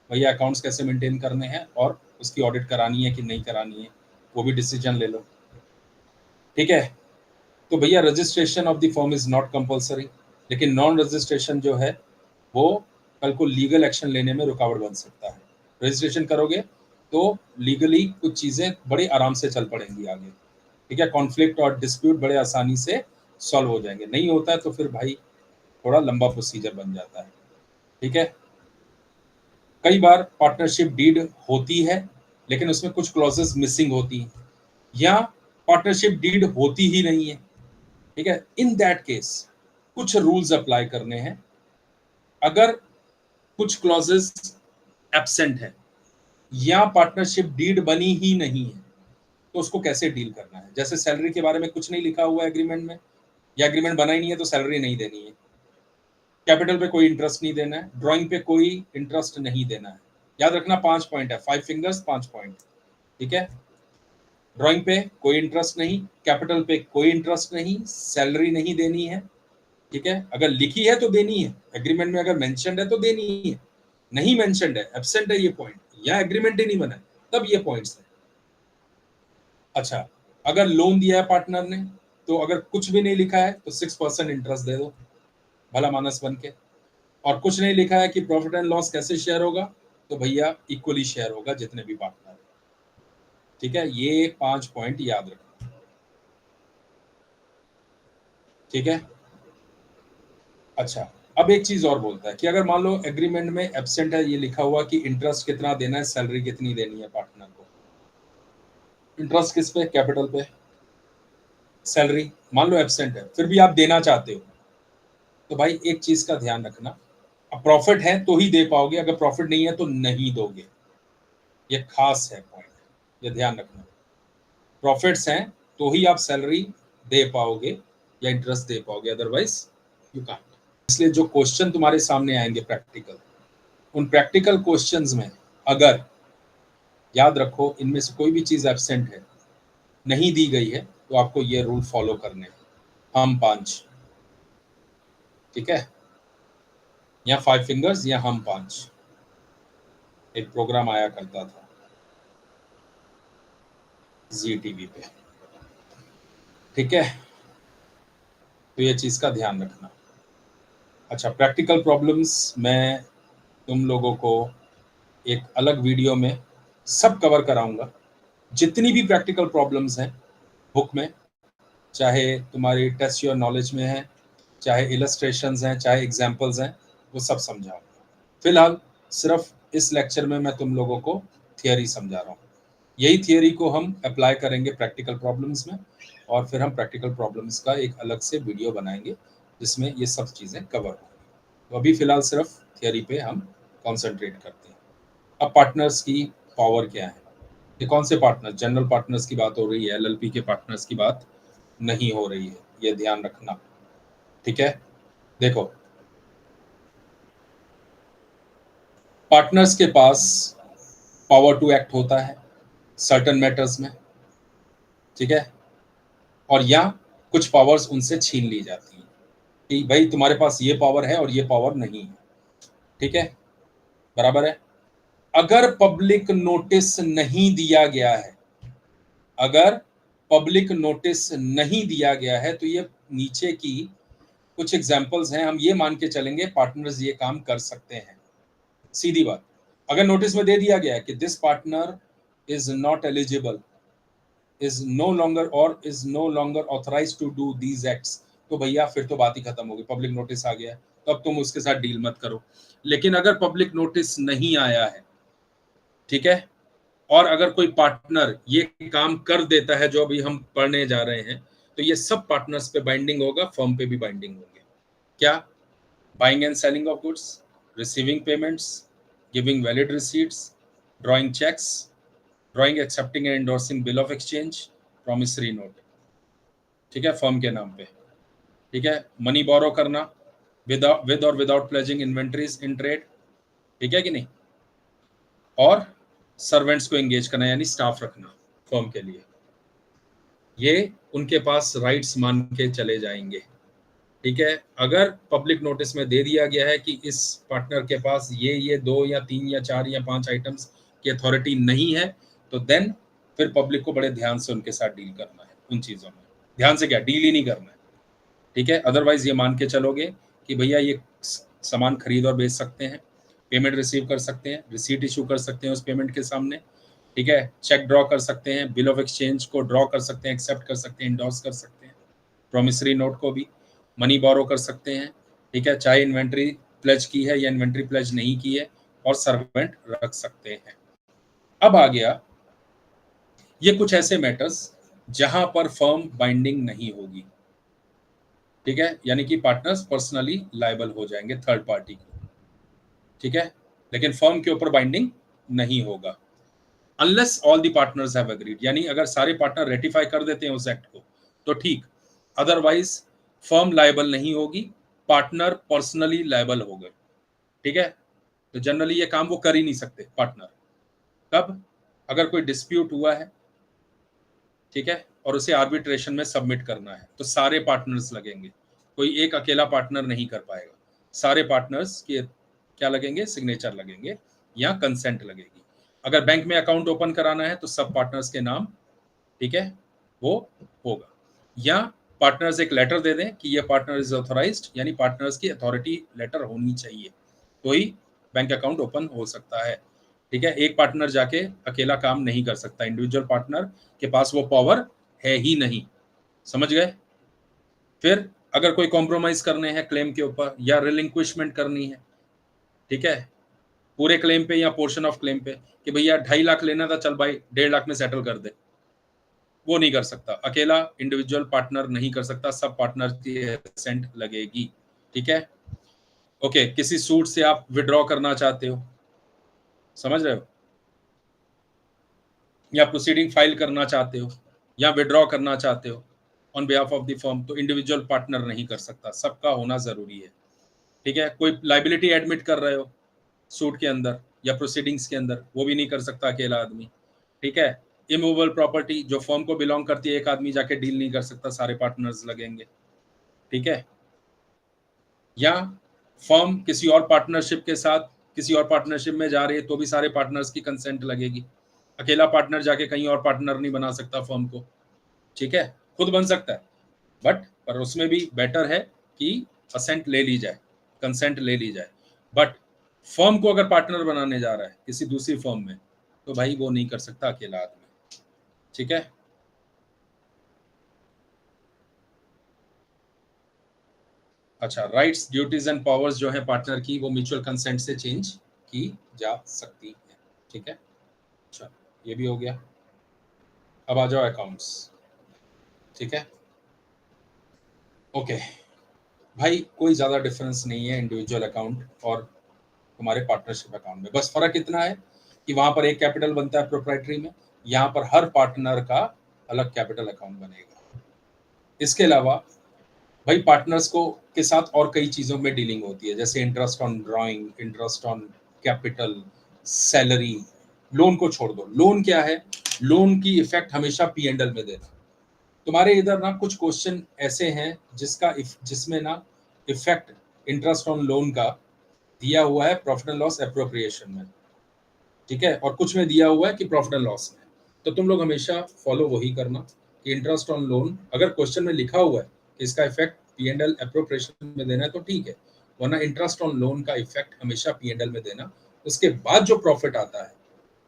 भैया अकाउंट्स कैसे मेंटेन करने हैं और उसकी ऑडिट करानी है कि नहीं करानी है, वो भी डिसीजन ले लो। ठीक है, तो भैया registration of the firm is not compulsory, लेकिन नॉन रजिस्ट्रेशन जो है वो कल को लीगल एक्शन लेने में रुकावट बन सकता है। रजिस्ट्रेशन करोगे तो लीगली कुछ चीजें बड़े आराम से चल पड़ेंगी आगे। ठीक है, कॉन्फ्लिक्ट और डिस्प्यूट बड़े आसानी से सॉल्व हो जाएंगे। नहीं होता है तो फिर भाई थोड़ा लंबा प्रोसीजर बन जाता है। ठीक है, कई बार पार्टनरशिप डीड होती है लेकिन उसमें कुछ क्लॉजेस मिसिंग होती हैं, या पार्टनरशिप डीड होती ही नहीं है। ठीक है, इन दैट केस कुछ रूल्स अप्लाई करने हैं। अगर कुछ क्लॉजेस एब्सेंट है या पार्टनरशिप डीड बनी ही नहीं है तो उसको कैसे डील करना है। जैसे सैलरी के बारे में कुछ नहीं लिखा हुआ है एग्रीमेंट में, या एग्रीमेंट बना ही नहीं है तो सैलरी नहीं देनी है। कैपिटल पे कोई इंटरेस्ट नहीं देना है, ड्राइंग पे कोई इंटरेस्ट नहीं देना है। याद रखना 5 पॉइंट है, 5 फिंगर्स 5 पॉइंट। ठीक है, ड्राइंग पे कोई इंटरेस्ट नहीं, कैपिटल पे कोई इंटरेस्ट नहीं, सैलरी नहीं देनी है। ठीक है, अगर लिखी है तो देनी है, एग्रीमेंट में अगर मेंशन्ड है तो देनी है, नहीं मेंशन्ड है, एब्सेंट है ये पॉइंट, या एग्रीमेंट ही नहीं बना तब ये पॉइंट्स है। अच्छा, अगर लोन दिया है पार्टनर ने तो अगर कुछ भी नहीं लिखा है तो 6% इंटरेस्ट दे दो भला मानस बन के, और कुछ नहीं लिखा है कि प्रॉफिट एंड लॉस कैसे शेयर होगा तो भैया इक्वली शेयर होगा जितने भी पार्टनर है। ठीक है, ये 5 पॉइंट याद रखना। ठीक है, अच्छा, अब एक चीज और बोलता है कि अगर मान लो एग्रीमेंट में एब्सेंट है ये लिखा हुआ कि इंटरेस्ट कितना देना है, सैलरी कितनी देनी है पार्टनर को। इंटरेस्ट किस पे, कैपिटल पे, सैलरी मान लो एब्सेंट है, फिर भी आप देना चाहते हो तो भाई एक चीज का ध्यान रखना, अब प्रॉफिट है तो ही दे पाओगे, अगर प्रॉफिट नहीं है तो नहीं दोगे। ये खास है पॉइंट, ये ध्यान रखना। प्रॉफिट्स हैं तो ही आप सैलरी दे पाओगे या इंटरेस्ट दे पाओगे, अदरवाइज यू कांट। इसलिए जो क्वेश्चन तुम्हारे सामने आएंगे प्रैक्टिकल, उन प्रैक्टिकल क्वेश्चंस में अगर याद रखो इनमें से कोई भी चीज एब्सेंट है, नहीं दी गई है, तो आपको ये रूल फॉलो करने हैं, हम 5। ठीक है, या 5 फिंगर्स या हम 5, एक प्रोग्राम आया करता था जी टीवी पे। ठीक है, तो ये चीज का ध्यान रखना। अच्छा, प्रैक्टिकल प्रॉब्लम्स मैं तुम लोगों को एक अलग वीडियो में सब कवर कराऊंगा, जितनी भी प्रैक्टिकल प्रॉब्लम्स हैं बुक में, चाहे तुम्हारी टेस्ट योर नॉलेज में है, चाहे इलस्ट्रेशंस हैं, चाहे एग्जांपल्स हैं, वो सब समझाऊंगा। फिलहाल सिर्फ इस लेक्चर में मैं तुम लोगों को थियरी समझा रहा हूँ। यही थियरी को हम अप्लाई करेंगे प्रैक्टिकल प्रॉब्लम्स में, और फिर हम प्रैक्टिकल प्रॉब्लम्स का एक अलग से वीडियो बनाएंगे जिसमें ये सब चीज़ें कवर होंगी। तो अभी फिलहाल सिर्फ थियरी पे हम कॉन्सेंट्रेट करते हैं। अब पार्टनर्स की पावर क्या है, ये कौन से पार्टनर, जनरल पार्टनर्स की बात हो रही है, एलएलपी के पार्टनर्स की बात नहीं हो रही है, ये ध्यान रखना। ठीक है, देखो पार्टनर्स के पास पावर टू एक्ट होता है सर्टेन मैटर्स में। ठीक है, और या कुछ पावर्स उनसे छीन ली जाती हैं कि भाई तुम्हारे पास ये पावर है और ये पावर नहीं है। ठीक है, बराबर है। अगर पब्लिक नोटिस नहीं दिया गया है, अगर पब्लिक नोटिस नहीं दिया गया है तो ये नीचे की कुछ एग्जांपल्स हैं, हम ये मान के चलेंगे पार्टनर्स ये काम कर सकते हैं। सीधी बात, अगर नोटिस में दे दिया गया है कि this partner is not eligible, is no longer और is no longer authorise to do these acts, तो भैया फिर तो बात ही खत्म होगी, पब्लिक नोटिस आ गया है तो अब तुम उसके साथ डील मत करो। लेकिन अगर पब्लिक नोटिस नहीं आया है, ठीक है, और अगर कोई पार्टनर ये काम कर देता है जो अभी हम पढ़ने जा रहे हैं, तो ये सब पार्टनर्स पे बाइंडिंग होगा, फर्म पे भी बाइंडिंग होंगे। क्या, buying and selling of goods, receiving payments, giving valid receipts, drawing cheques, drawing, accepting and endorsing bill of exchange, promissory note, ठीक है, फर्म के नाम पे, ठीक है। मनी बोरो करना विद और without pledging inventories in trade, ठीक है कि नहीं। और सर्वेंट्स को एंगेज करना यानी स्टाफ रखना फर्म के लिए, ये उनके पास राइट्स मान के चले जाएंगे, ठीक है। अगर पब्लिक नोटिस में दे दिया गया है कि इस पार्टनर के पास ये 2 या 3 या 4 या 5 आइटम्स की अथॉरिटी नहीं है, तो देन फिर पब्लिक को बड़े ध्यान से उनके साथ डील करना है, उन चीज़ों में ध्यान से क्या, डील ही नहीं करना है, ठीक है। अदरवाइज ये मान के चलोगे कि भैया ये सामान खरीद और बेच सकते हैं, पेमेंट रिसीव कर सकते हैं, रिसीट इशू कर सकते हैं उस पेमेंट के सामने, ठीक है, चेक ड्रॉ कर सकते हैं, बिल ऑफ एक्सचेंज को ड्रॉ कर सकते हैं, एक्सेप्ट कर सकते हैं, इंडोर्स कर सकते हैं, प्रोमिसरी नोट को भी, मनी बोरो कर सकते हैं, ठीक है, चाहे इन्वेंट्री प्लेज की है या इन्वेंट्री प्लेज नहीं की है, और सर्वेंट रख सकते हैं। अब आ गया ये कुछ ऐसे मैटर्स जहां पर फर्म बाइंडिंग नहीं होगी, ठीक है, यानी कि पार्टनर्स पर्सनली लायबल हो जाएंगे थर्ड पार्टी को, ठीक है, लेकिन फर्म के ऊपर बाइंडिंग नहीं होगा unless all the partners have agreed, यानी अगर सारे पार्टनर रेटिफाई कर देते हैं उस एक्ट को तो ठीक, अदरवाइज फर्म लायबल नहीं होगी, पार्टनर पर्सनली लायबल हो गए, ठीक है। तो जनरली ये काम वो कर ही नहीं सकते पार्टनर, कब, अगर कोई डिस्प्यूट हुआ है, ठीक है, और उसे आर्बिट्रेशन में सबमिट करना है तो सारे पार्टनर्स लगेंगे, कोई एक अकेला पार्टनर नहीं कर पाएगा, सारे पार्टनर्स के क्या लगेंगे, सिग्नेचर लगेंगे या कंसेंट लगेगी। अगर बैंक में अकाउंट ओपन कराना है तो सब पार्टनर्स के नाम, ठीक है, वो होगा, या पार्टनर्स एक लेटर दे दें कि ये पार्टनर इज ऑथराइज्ड, यानी पार्टनर्स की अथॉरिटी लेटर होनी चाहिए तो ही बैंक अकाउंट ओपन हो सकता है, ठीक है। एक पार्टनर जाके अकेला काम नहीं कर सकता, इंडिविजुअल पार्टनर के पास वो पावर है ही नहीं, समझ गए। फिर अगर कोई कॉम्प्रोमाइज करने हैं क्लेम के ऊपर या रिलिंक्विशमेंट करनी है, ठीक है, पूरे क्लेम पे या पोर्शन ऑफ क्लेम पे कि भैया 2.5 लाख लेना था, चल भाई 1.5 लाख में सेटल कर दे, वो नहीं कर सकता, अकेला इंडिविजुअल पार्टनर नहीं कर सकता, सब पार्टनर की एसेंट लगेगी, ठीक है। ओके, किसी सूट से आप विड्रॉ करना चाहते हो, समझ रहे हो, या प्रोसीडिंग फाइल करना चाहते हो या विड्रॉ करना चाहते हो on behalf of the firm, तो इंडिविजुअल पार्टनर नहीं कर सकता, सबका होना जरूरी है, ठीक है। कोई लाइबिलिटी एडमिट कर रहे हो सूट के अंदर या प्रोसीडिंग्स के अंदर, वो भी नहीं कर सकता अकेला आदमी, ठीक है। इमूवेबल प्रॉपर्टी जो फर्म को बिलोंग करती है, एक आदमी जाके डील नहीं कर सकता, सारे पार्टनर्स लगेंगे, ठीक है। या फर्म किसी और पार्टनरशिप के साथ किसी और पार्टनरशिप में जा रही है तो भी सारे पार्टनर्स की कंसेंट लगेगी, अकेला पार्टनर जाके कहीं और पार्टनर नहीं बना सकता फर्म को, ठीक है, खुद बन सकता है बट पर उसमें भी बेटर है कि असेंट ले ली जाए, कंसेंट ले ली जाए, बट फर्म को अगर पार्टनर बनाने जा रहा है किसी दूसरी फर्म में तो भाई वो नहीं कर सकता अकेला आदमी, ठीक है। अच्छा, राइट्स ड्यूटीज एंड पावर्स जो है पार्टनर की वो म्यूचुअल कंसेंट से चेंज की जा सकती है, ठीक है। अच्छा, ये भी हो गया, अब आ जाओ अकाउंट्स, ठीक है। ओके भाई, कोई ज़्यादा डिफरेंस नहीं है इंडिविजुअल अकाउंट और तुम्हारे पार्टनरशिप अकाउंट में, बस फर्क इतना है कि वहां पर एक कैपिटल बनता है प्रोप्राइटरी में, यहाँ पर हर पार्टनर का अलग कैपिटल अकाउंट बनेगा। इसके अलावा भाई पार्टनर्स को के साथ और कई चीज़ों में डीलिंग होती है, जैसे interest on drawing, interest on capital, salary, loan को छोड़ दो, लोन क्या है, लोन की इफेक्ट हमेशा पी एंड एल में देना। तुम्हारे इधर ना कुछ क्वेश्चन ऐसे हैं जिसमें ना इफेक्ट इंटरेस्ट ऑन लोन का दिया हुआ है प्रॉफिट एंड लॉस एप्रोप्रिएशन में, ठीक है, और कुछ में दिया हुआ है कि प्रॉफिट एंड लॉस में, तो तुम लोग हमेशा फॉलो वही करना कि इंटरेस्ट ऑन लोन अगर क्वेश्चन में लिखा हुआ है कि इसका effect P and L appropriation में देना है तो ठीक है, वरना इंटरेस्ट ऑन लोन का इफेक्ट हमेशा पी एंड एल में देना, उसके बाद जो प्रॉफिट आता है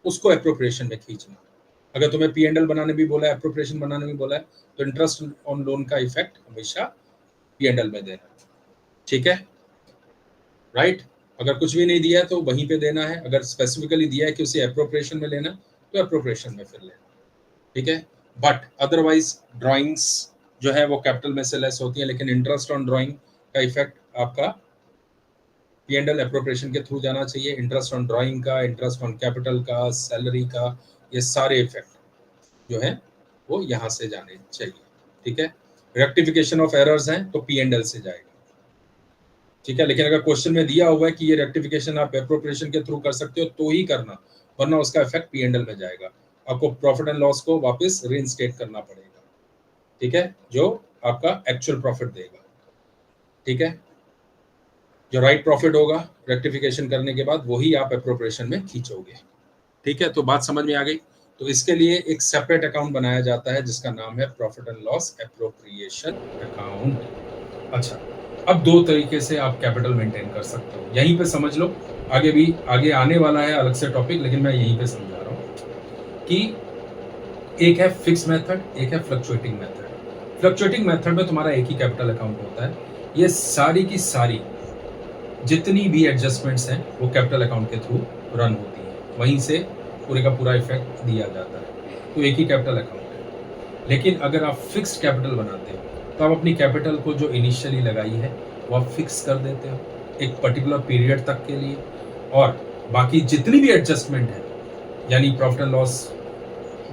उसको एप्रोप्रिएशन में खींचना। अगर तुम्हें पी एंड एल बनाने भी बोला है, एप्रोप्रिएशन बनाने भी बोला है, तो इंटरेस्ट ऑन लोन का इफेक्ट हमेशा पी एंड एल में देना, ठीक है, राइट। अगर कुछ भी नहीं दिया है तो वहीं पे देना है, अगर स्पेसिफिकली दिया है कि उसे एप्रोप्रिएशन में लेना तो एप्रोप्रिएशन में फिर लेना, ठीक है। बट अदरवाइज ड्राइंग्स जो है वो कैपिटल में से लेस होती है, लेकिन इंटरेस्ट ऑन ड्राइंग का इफेक्ट आपका पी एंड एल एप्रोप्रिएशन के थ्रू जाना चाहिए, इंटरेस्ट ऑन ड्राइंग का, इंटरेस्ट ऑन कैपिटल का, सैलरी का, ये सारे इफेक्ट जो है वो यहाँ से जाने चाहिए, ठीक है। रेक्टिफिकेशन ऑफ एरर्स हैं तो P&L से जाएगा, ठीक है। लेकिन अगर क्वेश्चन में दिया हुआ है कि ये रेक्टिफिकेशन आप एप्रोप्रिएशन के थ्रू कर सकते हो तो ही करना, वरना उसका इफेक्ट P&L में जाएगा, आपको प्रॉफिट एंड लॉस को वापस रीइंस्टेट करना पड़ेगा, ठीक है, जो आपका एक्चुअल प्रॉफिट देगा, ठीक है। जो राइट प्रॉफिट होगा रेक्टिफिकेशन करने के बाद वही आप एप्रोप्रिएशन में खींचोगे, ठीक है। तो बात समझ में आ गई। तो इसके लिए एक सेपरेट अकाउंट बनाया जाता है जिसका नाम है profit and loss appropriation account. अच्छा, अब दो तरीके से आप कैपिटल मेंटेन कर सकते हो, यहीं पे समझ लो। आगे आने वाला है अलग से टॉपिक, लेकिन मैं यहीं पे समझा रहा हूँ कि एक है फिक्स मेथड, एक है फ्लक्चुएटिंग मेथड। फ्लक्चुएटिंग मेथड में तुम्हारा एक ही कैपिटल अकाउंट होता है, ये सारी की सारी जितनी भी एडजस्टमेंट्स हैं वो कैपिटल अकाउंट के थ्रू रन होती है, वहीं से पूरे का पूरा इफेक्ट दिया जाता है, तो एक ही कैपिटल अकाउंट है। लेकिन अगर आप फिक्स्ड कैपिटल बनाते हो तो आप अपनी कैपिटल को जो इनिशियली लगाई है वो आप फिक्स कर देते हो एक पर्टिकुलर पीरियड तक के लिए, और बाकी जितनी भी एडजस्टमेंट है, यानी प्रॉफिट एंड लॉस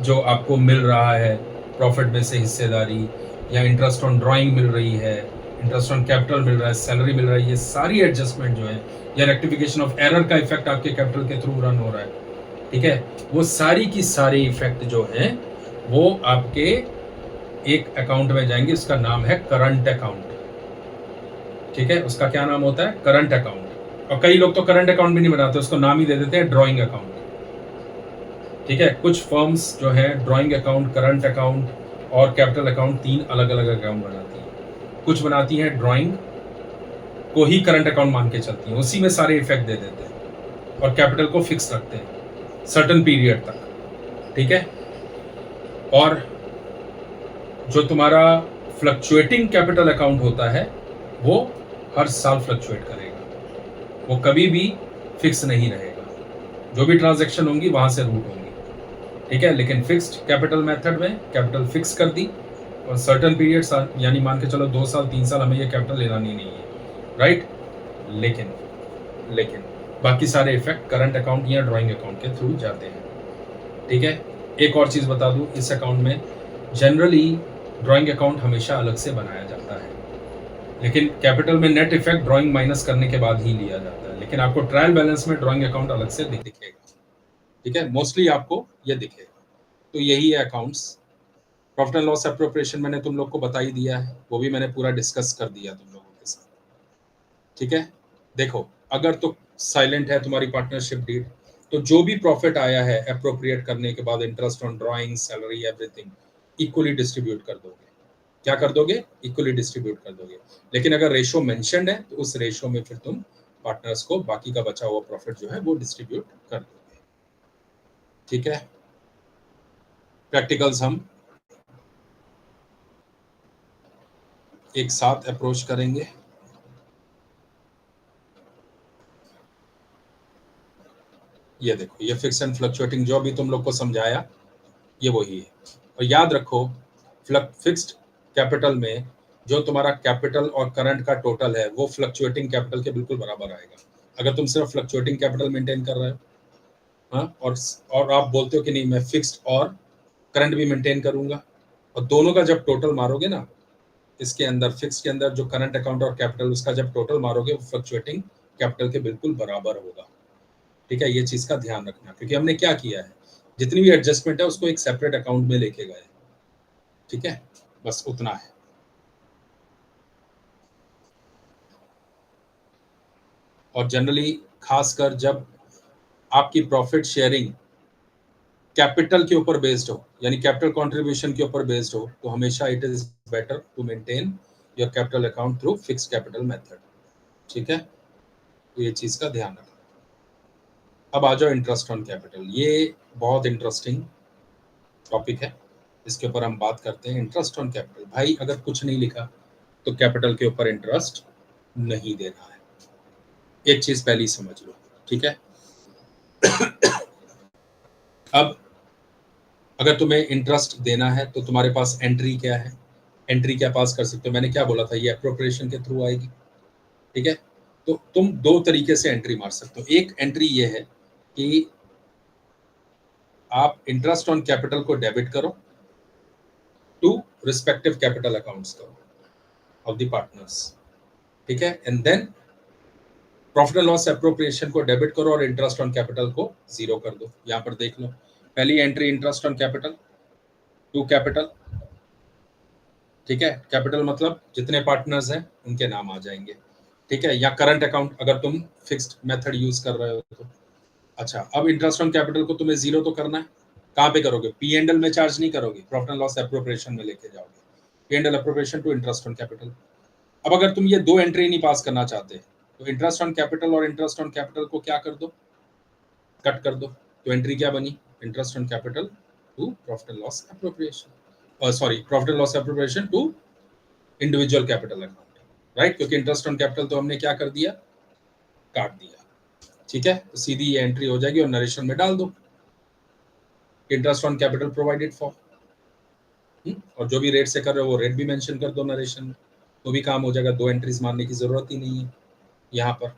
जो आपको मिल रहा है, प्रॉफिट में से हिस्सेदारी या इंटरेस्ट ऑन ड्राइंग मिल रही है, इंटरेस्ट ऑन कैपिटल मिल रहा है, सैलरी मिल रही है, ये सारी एडजस्टमेंट जो है या रेक्टिफिकेशन ऑफ एरर का इफेक्ट आपके कैपिटल के थ्रू रन हो रहा है, ठीक है, वो सारी की सारी इफेक्ट जो है वो आपके एक अकाउंट में जाएंगे, उसका नाम है करंट अकाउंट, ठीक है। उसका क्या नाम होता है? Current account. और कई लोग तो करंट अकाउंट भी नहीं बनाते, उसको नाम ही दे देते हैं ड्राइंग अकाउंट, ठीक है। कुछ फर्म्स जो है ड्राइंग अकाउंट, करंट अकाउंट और कैपिटल अकाउंट तीन अलग अलग अकाउंट बनाती हैं। कुछ बनाती हैं ड्राइंग को ही करंट अकाउंट मान के चलती हैं, उसी में सारे इफेक्ट दे देते हैं और कैपिटल को फिक्स रखते हैं सर्टेन पीरियड तक, ठीक है। और जो तुम्हारा फ्लक्चुएटिंग कैपिटल अकाउंट होता है वो हर साल फ्लक्चुएट करेगा, वो कभी भी फिक्स नहीं रहेगा, जो भी ट्रांजैक्शन होंगी वहां से रूट होंगी, ठीक है। लेकिन फिक्स्ड कैपिटल मेथड में कैपिटल फिक्स कर दी और सर्टेन पीरियड, यानी मान के चलो 2 साल 3 साल हमें ये कैपिटल लेना नहीं है, राइट। लेकिन बाकी सारे इफेक्ट करंट अकाउंट या ड्राइंग अकाउंट के थ्रू जाते हैं, ठीक है। एक और चीज बता दूं, इस अकाउंट में जनरली ड्राइंग अकाउंट हमेशा अलग से बनाया जाता है, लेकिन कैपिटल में नेट इफेक्ट ड्राइंग माइनस करने के बाद ही लिया जाता है, लेकिन आपको ट्रायल बैलेंस में ड्राइंग अकाउंट अलग से दिखेगा, ठीक है, मोस्टली आपको ये दिखेगा। तो यही है accounts. Profit and loss appropriation मैंने तुम लोग को बता ही दिया है, वो भी मैंने पूरा डिस्कस कर दिया तुम लोगों के साथ, ठीक है। देखो, अगर तो साइलेंट है तुम्हारी पार्टनरशिप डीड, तो जो भी प्रॉफिट आया है एप्रोप्रिएट करने के बाद, interest on drawing, salary, everything equally distribute कर दोगे। क्या कर दोगे? इक्वली डिस्ट्रीब्यूट कर दोगे। लेकिन अगर रेशो मेंशन्ड है तो उस रेशो में फिर तुम पार्टनर्स को बाकी का बचा हुआ प्रॉफिट जो है वो डिस्ट्रीब्यूट कर दोगे, ठीक है। प्रैक्टिकल्स हम एक साथ अप्रोच करेंगे। ये देखो, ये फिक्स एंड फ्लक्चुएटिंग जो अभी तुम लोग को समझाया ये वही है। और याद रखो, फिक्स्ड कैपिटल में जो तुम्हारा कैपिटल और करंट का टोटल है वो फ्लक्चुएटिंग कैपिटल के बिल्कुल बराबर आएगा। अगर तुम सिर्फ फ्लक्चुएटिंग कैपिटल मेंटेन कर रहे हो, हाँ, और आप बोलते हो कि नहीं मैं फिक्स्ड और करंट भी मेंटेन करूंगा, और दोनों का जब टोटल मारोगे ना, इसके अंदर फिक्स के अंदर जो करंट अकाउंट और कैपिटल, उसका जब टोटल मारोगे वो फ्लक्चुएटिंग कैपिटल के बिल्कुल बराबर होगा, ठीक है। ये चीज का ध्यान रखना, क्योंकि हमने क्या किया है, जितनी भी एडजस्टमेंट है उसको एक सेपरेट अकाउंट में लेके गए, ठीक है, बस उतना है। और जनरली खासकर जब आपकी प्रॉफिट शेयरिंग कैपिटल के ऊपर बेस्ड हो, यानी कैपिटल कंट्रीब्यूशन के ऊपर बेस्ड हो, तो हमेशा it is better to maintain your capital account through fixed capital method, ठीक है। तो ये चीज का ध्यान रखना। अब आ जाओ इंटरेस्ट ऑन कैपिटल, ये बहुत इंटरेस्टिंग टॉपिक है, इसके ऊपर हम बात करते हैं। इंटरेस्ट ऑन कैपिटल, भाई अगर कुछ नहीं लिखा तो कैपिटल के ऊपर इंटरेस्ट नहीं देना है, एक चीज पहली समझ लो, ठीक है। अब अगर तुम्हें इंटरेस्ट देना है तो तुम्हारे पास एंट्री क्या है, एंट्री क्या पास कर सकते हो? मैंने क्या बोला था, ये एप्रोप्रिएशन के थ्रू आएगी, ठीक है। तो तुम दो तरीके से एंट्री मार सकते हो। एक एंट्री ये है कि आप इंटरेस्ट ऑन कैपिटल को डेबिट करो टू रिस्पेक्टिव कैपिटल अकाउंट्स करो ऑफ द पार्टनर्स, ठीक है। And then profit and loss appropriation को डेबिट करो और इंटरेस्ट ऑन कैपिटल को जीरो कर दो। यहां पर देख लो, पहली entry interest on capital to capital, ठीक है। कैपिटल मतलब जितने पार्टनर्स हैं उनके नाम आ जाएंगे, ठीक है, या करंट अकाउंट अगर तुम फिक्स्ड मेथड यूज कर रहे हो तो। अच्छा, अब इंटरेस्ट ऑन कैपिटल को तुम्हें जीरो तो करना है, कहाँ पे करोगे? पी एंड एल में चार्ज नहीं करोगे, प्रॉफिट एंड लॉस एप्रोप्रिएशन में लेके जाओगे, P and L appropriation to interest on capital. अब अगर तुम ये दो एंट्री नहीं पास करना चाहते तो इंटरेस्ट ऑन कैपिटल और इंटरेस्ट ऑन कैपिटल को क्या कर दो, कट कर दो। तो एंट्री क्या बनी? Interest on capital to profit and loss appropriation, sorry, profit and loss appropriation to individual capital account, right, क्योंकि इंटरेस्ट ऑन कैपिटल तो हमने क्या कर दिया, काट दिया, ठीक है। तो सीधी ये एंट्री हो जाएगी और नरेशन में डाल दो interest on capital provided for, और जो भी रेट से कर रहे हो वो रेट भी मेंशन कर दो नरेशन में, तो भी काम हो जाएगा, दो एंट्रीज मारने की जरूरत ही नहीं है यहाँ पर।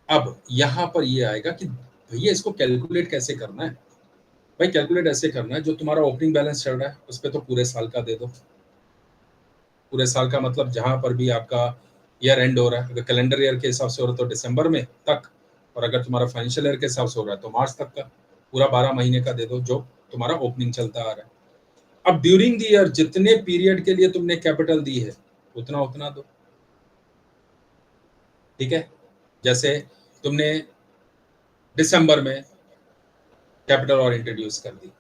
अब यहाँ पर ये आएगा कि भैया इसको कैलकुलेट कैसे करना है। भाई कैलकुलेट ऐसे करना है, जो तुम्हारा ओपनिंग बैलेंस चल रहा है उस पर तो पूरे साल का दे दो। पूरे साल का मतलब जहां पर भी आपका ईयर एंड हो रहा है, अगर कैलेंडर ईयर के हिसाब से हो रहा है तो दिसंबर में तक, और अगर तुम्हारा फाइनेंशियल ईयर के हिसाब से हो रहा है तो मार्च तक का पूरा 12 महीने का दे दो जो तुम्हारा ओपनिंग चलता आ रहा है। अब ड्यूरिंग द ईयर जितने पीरियड के लिए तुमने कैपिटल दी है उतना उतना दो, ठीक है। जैसे तुमने दिसंबर में कैपिटल और इंट्रोड्यूस कर दी,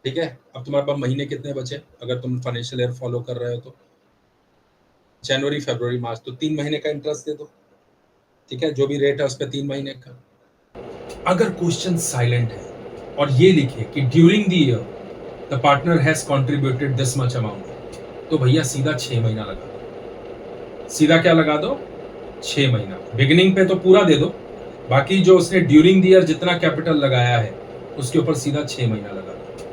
ठीक है। अब तुम्हारे पास महीने कितने बचे, अगर तुम फाइनेंशियल ईयर फॉलो कर रहे हो तो जनवरी, फरवरी, मार्च, तो 3 महीने का इंटरेस्ट दे दो, ठीक है, जो भी रेट है उस पर 3 महीने का। अगर क्वेश्चन साइलेंट है और ये लिखे कि during the year the partner has contributed this much amount, तो भैया सीधा 6 महीना लगा दो। सीधा क्या लगा दो? 6 महीना। बिगिनिंग पे तो पूरा दे दो, बाकी जो उसने ड्यूरिंग द ईयर जितना कैपिटल लगाया है उसके ऊपर सीधा 6 महीना लगा दो,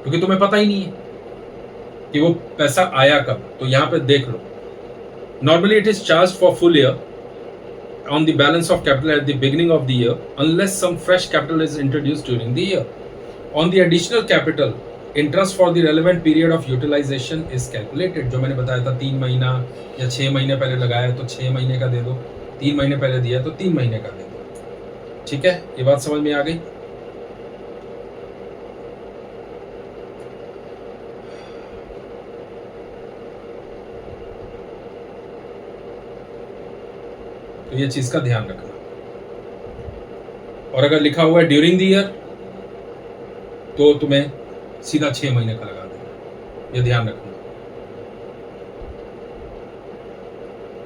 क्योंकि तुम्हें पता ही नहीं है कि वो पैसा आया कब। तो यहाँ पे देख लो, normally it is charge for full year on the balance of capital at the beginning of the year unless some fresh capital is introduced during the year. On the additional capital, interest for the relevant period of utilization is calculated. जो मैंने बताया था 3 महीना या 6 महीने पहले लगाया तो 6 महीने का दे दो, 3 महीने पहले दिया तो 3 महीने का दे दो, ठीक है। ये बात समझ में आ गई? तो ये चीज का ध्यान रखना। और अगर लिखा हुआ है ड्यूरिंग द ईयर तो तुम्हें सीधा 6 महीने का लगा देना, ये ध्यान रखना।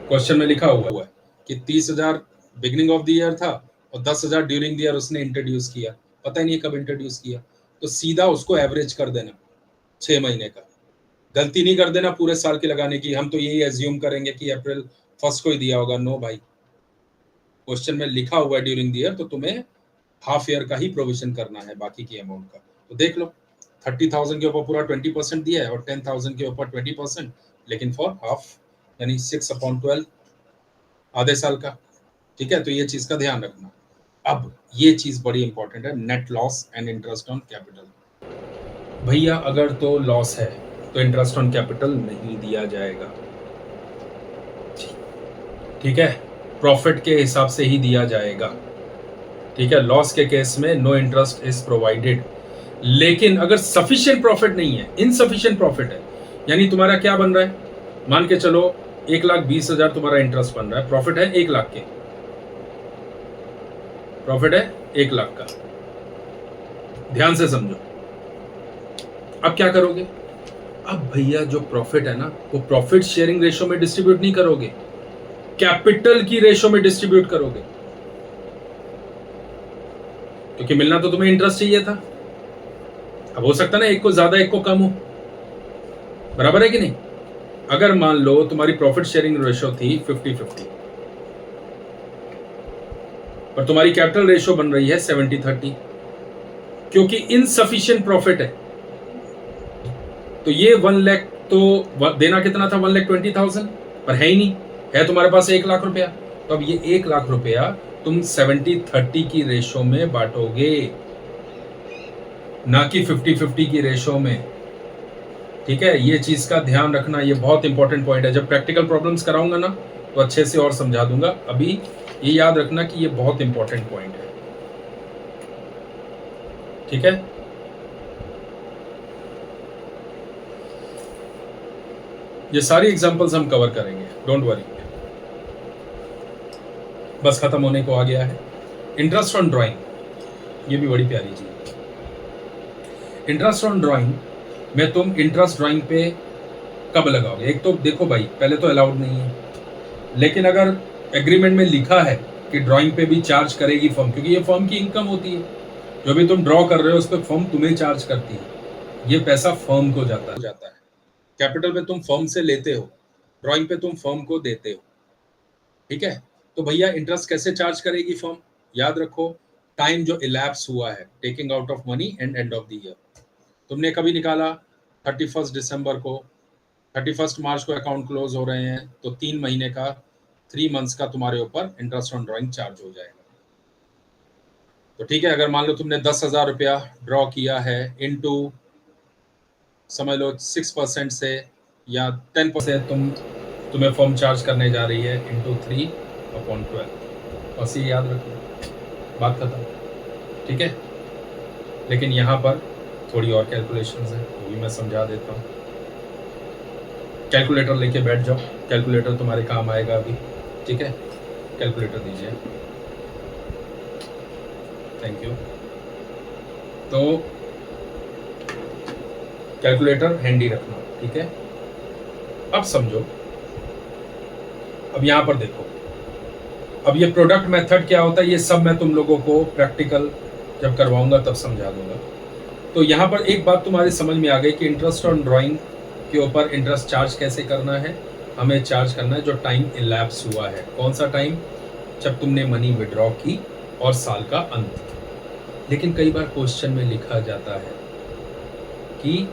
क्वेश्चन में लिखा हुआ है कि 30,000 बिगिनिंग ऑफ द ईयर था और 10,000 ड्यूरिंग द ईयर उसने इंट्रोड्यूस किया, पता ही नहीं कब इंट्रोड्यूस किया, तो सीधा उसको एवरेज कर देना 6 महीने का। गलती नहीं कर देना पूरे साल की लगाने की, हम तो यही एज्यूम करेंगे कि अप्रैल 1 को ही दिया होगा। नो भाई, क्वेश्चन में लिखा हुआ है ड्यूरिंग द ईयर तो तुम्हें हाफ ईयर का ही प्रोविजन करना है बाकी की अमाउंट का। तो देख लो 30,000 के ऊपर पूरा 20% दिया है और 10,000 के ऊपर 20%, लेकिन फॉर हाफ यानी 6/12 आधे साल का, ठीक है। तो ये चीज का ध्यान रखना। अब ये चीज बड़ी इंपॉर्टेंट है, net loss and interest on capital. भैया अगर तो लॉस है तो इंटरेस्ट ऑन कैपिटल नहीं दिया जाएगा, ठीक है, प्रॉफिट के हिसाब से ही दिया जाएगा, ठीक है। लॉस के केस में नो इंटरेस्ट इज प्रोवाइडेड। लेकिन अगर सफिशिएंट प्रॉफिट नहीं है, इनसफिशिएंट प्रॉफिट है, यानी तुम्हारा क्या बन रहा है, मान के चलो 1,20,000 तुम्हारा इंटरेस्ट बन रहा है, प्रॉफिट है 1 लाख के, प्रॉफिट है 1 लाख का, ध्यान से समझो। अब क्या करोगे? अब भैया जो प्रॉफिट है ना वो प्रॉफिट शेयरिंग रेशो में डिस्ट्रीब्यूट नहीं करोगे, कैपिटल की रेशो में डिस्ट्रीब्यूट करोगे, क्योंकि मिलना तो तुम्हें इंटरेस्ट चाहिए था। अब हो सकता ना एक को ज्यादा एक को कम हो, बराबर है कि नहीं। अगर मान लो तुम्हारी प्रॉफिट शेयरिंग रेशो थी 50-50 और तुम्हारी कैपिटल रेशो बन रही है 70-30, क्योंकि इनसफिशिएंट प्रॉफिट है, तो ये 1 लाख तो देना कितना था, 1,20,000, पर है ही नहीं, है तुम्हारे पास 1 लाख रुपया। तो अब ये 1 लाख रुपया तुम 70-30 की रेशो में बांटोगे, ना कि 50-50 की रेशो में। ठीक है, ये चीज का ध्यान रखना, ये बहुत इंपॉर्टेंट पॉइंट है। जब प्रैक्टिकल प्रॉब्लम्स कराऊंगा ना तो अच्छे से और समझा दूंगा। अभी ये याद रखना कि ये बहुत इंपॉर्टेंट पॉइंट है। ठीक है, ये सारी एग्जांपल्स हम कवर करेंगे, डोंट वरी। बस खत्म होने को आ गया है। इंटरेस्ट ऑन ड्राइंग, ये भी बड़ी प्यारी चीज है। इंटरेस्ट ऑन ड्राइंग में तुम इंटरेस्ट ड्राइंग पे कब लगाओगे? एक तो देखो भाई, पहले तो अलाउड नहीं है, लेकिन अगर एग्रीमेंट में लिखा है कि ड्राइंग पे भी चार्ज करेगी फर्म, क्योंकि ये फर्म की इनकम होती है, जो भी तुम ड्रॉ कर रहे हो उस पर फर्म तुम्हें चार्ज करती है, ये पैसा फर्म को जाता है। कैपिटल पे तुम फर्म से लेते हो, ड्राइंग पे तुम फर्म को देते हो। ठीक है, तो भैया इंटरेस्ट कैसे चार्ज करेगी फर्म? याद रखो, टाइम जो इलैप्स हुआ है taking out of money and end of the year. तुमने कभी निकाला 31 दिसंबर को, 31 मार्च को अकाउंट क्लोज हो रहे हैं, तो 3 महीने का, 3 मंथ्स का तुम्हारे ऊपर इंटरेस्ट ऑन ड्राइंग चार्ज हो जाएगा। तो ठीक है, अगर मान लो तुमने 10,000 रुपया ड्रॉ किया है, इनटू समझ लो 6% से या 10% तुम्हें फर्म चार्ज करने जा रही है, इंटू 3/12। बस ये याद रखो, बात खत्म। ठीक है, लेकिन यहाँ पर थोड़ी और कैलकुलेशंस हैं, वो भी मैं समझा देता हूँ। कैलकुलेटर लेके बैठ जाओ, कैलकुलेटर तुम्हारे काम आएगा अभी। ठीक है, कैलकुलेटर दीजिए, थैंक यू। तो कैलकुलेटर हैंडी रखना, ठीक है। अब समझो, अब यहां पर देखो, अब ये प्रोडक्ट मेथड क्या होता है, ये सब मैं तुम लोगों को प्रैक्टिकल जब करवाऊंगा तब समझा दूंगा। तो यहाँ पर एक बात तुम्हारी समझ में आ गई कि इंटरेस्ट ऑन ड्राइंग के ऊपर इंटरेस्ट चार्ज कैसे करना है। हमें चार्ज करना है जो टाइम इलैप्स हुआ है। कौन सा टाइम? जब तुमने मनी विड्रॉ की और साल का अंत। लेकिन कई बार क्वेश्चन में लिखा जाता है कि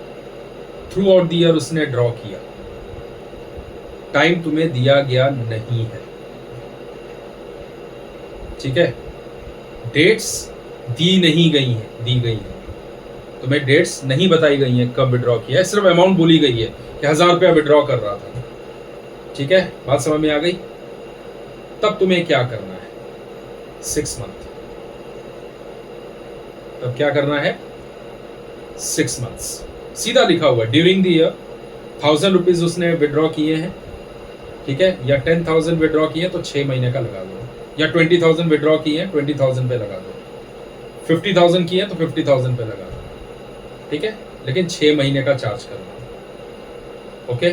थ्रू आउट द ईयर उसने ड्रॉ किया, टाइम तुम्हें दिया गया नहीं है। ठीक है, डेट्स दी नहीं गई हैं, दी गई हैं, तुम्हें डेट्स नहीं बताई गई हैं कब विड्रॉ किया है, सिर्फ अमाउंट बोली गई है कि 1000 रुपया विड्रॉ कर रहा था। ठीक है, बात समझ में आ गई? तब तुम्हें क्या करना है? 6 मंथ। तब क्या करना है? 6 मंथ्स। सीधा लिखा हुआ है, ड्यूरिंग द ईयर 1000 रुपीज उसने विड्रॉ किए हैं, ठीक है, या 10,000 विड्रॉ किए तो 6 महीने का लगा दो, या 20,000 विड्रॉ किए हैं 20,000 पे लगा दो, 50,000 किए तो 50,000 पे लगा दो। ठीक है, लेकिन 6 महीने का चार्ज करना। ओके,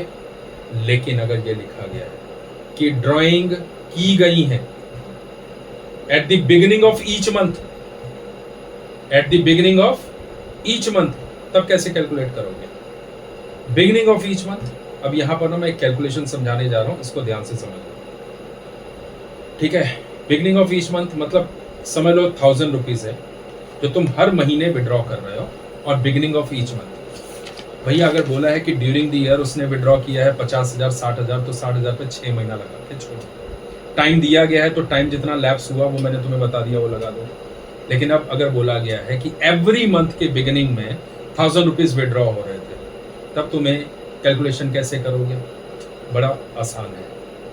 लेकिन अगर ये लिखा गया है कि ड्राइंग की गई है at the beginning of each month, at the beginning of each month, तब कैसे कैलकुलेट करोगे? Beginning of each month. अब यहां पर ना मैं एक कैलकुलेशन समझाने जा रहा हूं, इसको ध्यान से समझो। ठीक है, बिगिनिंग ऑफ ईच मंथ मतलब समझ लो 1000 रुपीज है जो तुम हर महीने विड्रॉ कर रहे हो, और बिगिनिंग ऑफ ईच मंथ। भैया अगर बोला है कि ड्यूरिंग द ईयर उसने विड्रॉ किया है 50,000 60,000, तो 60,000 पे 6 महीना लगा के छोड़ो। टाइम दिया गया है तो टाइम जितना लैप्स हुआ वो मैंने तुम्हें बता दिया, वो लगा दो। लेकिन अब अगर बोला गया है कि एवरी मंथ के बिगिनिंग में 1000 रुपीज विड्रॉ हो रहे थे, तब तुम्हें कैलकुलेशन कैसे करोगे? बड़ा आसान है।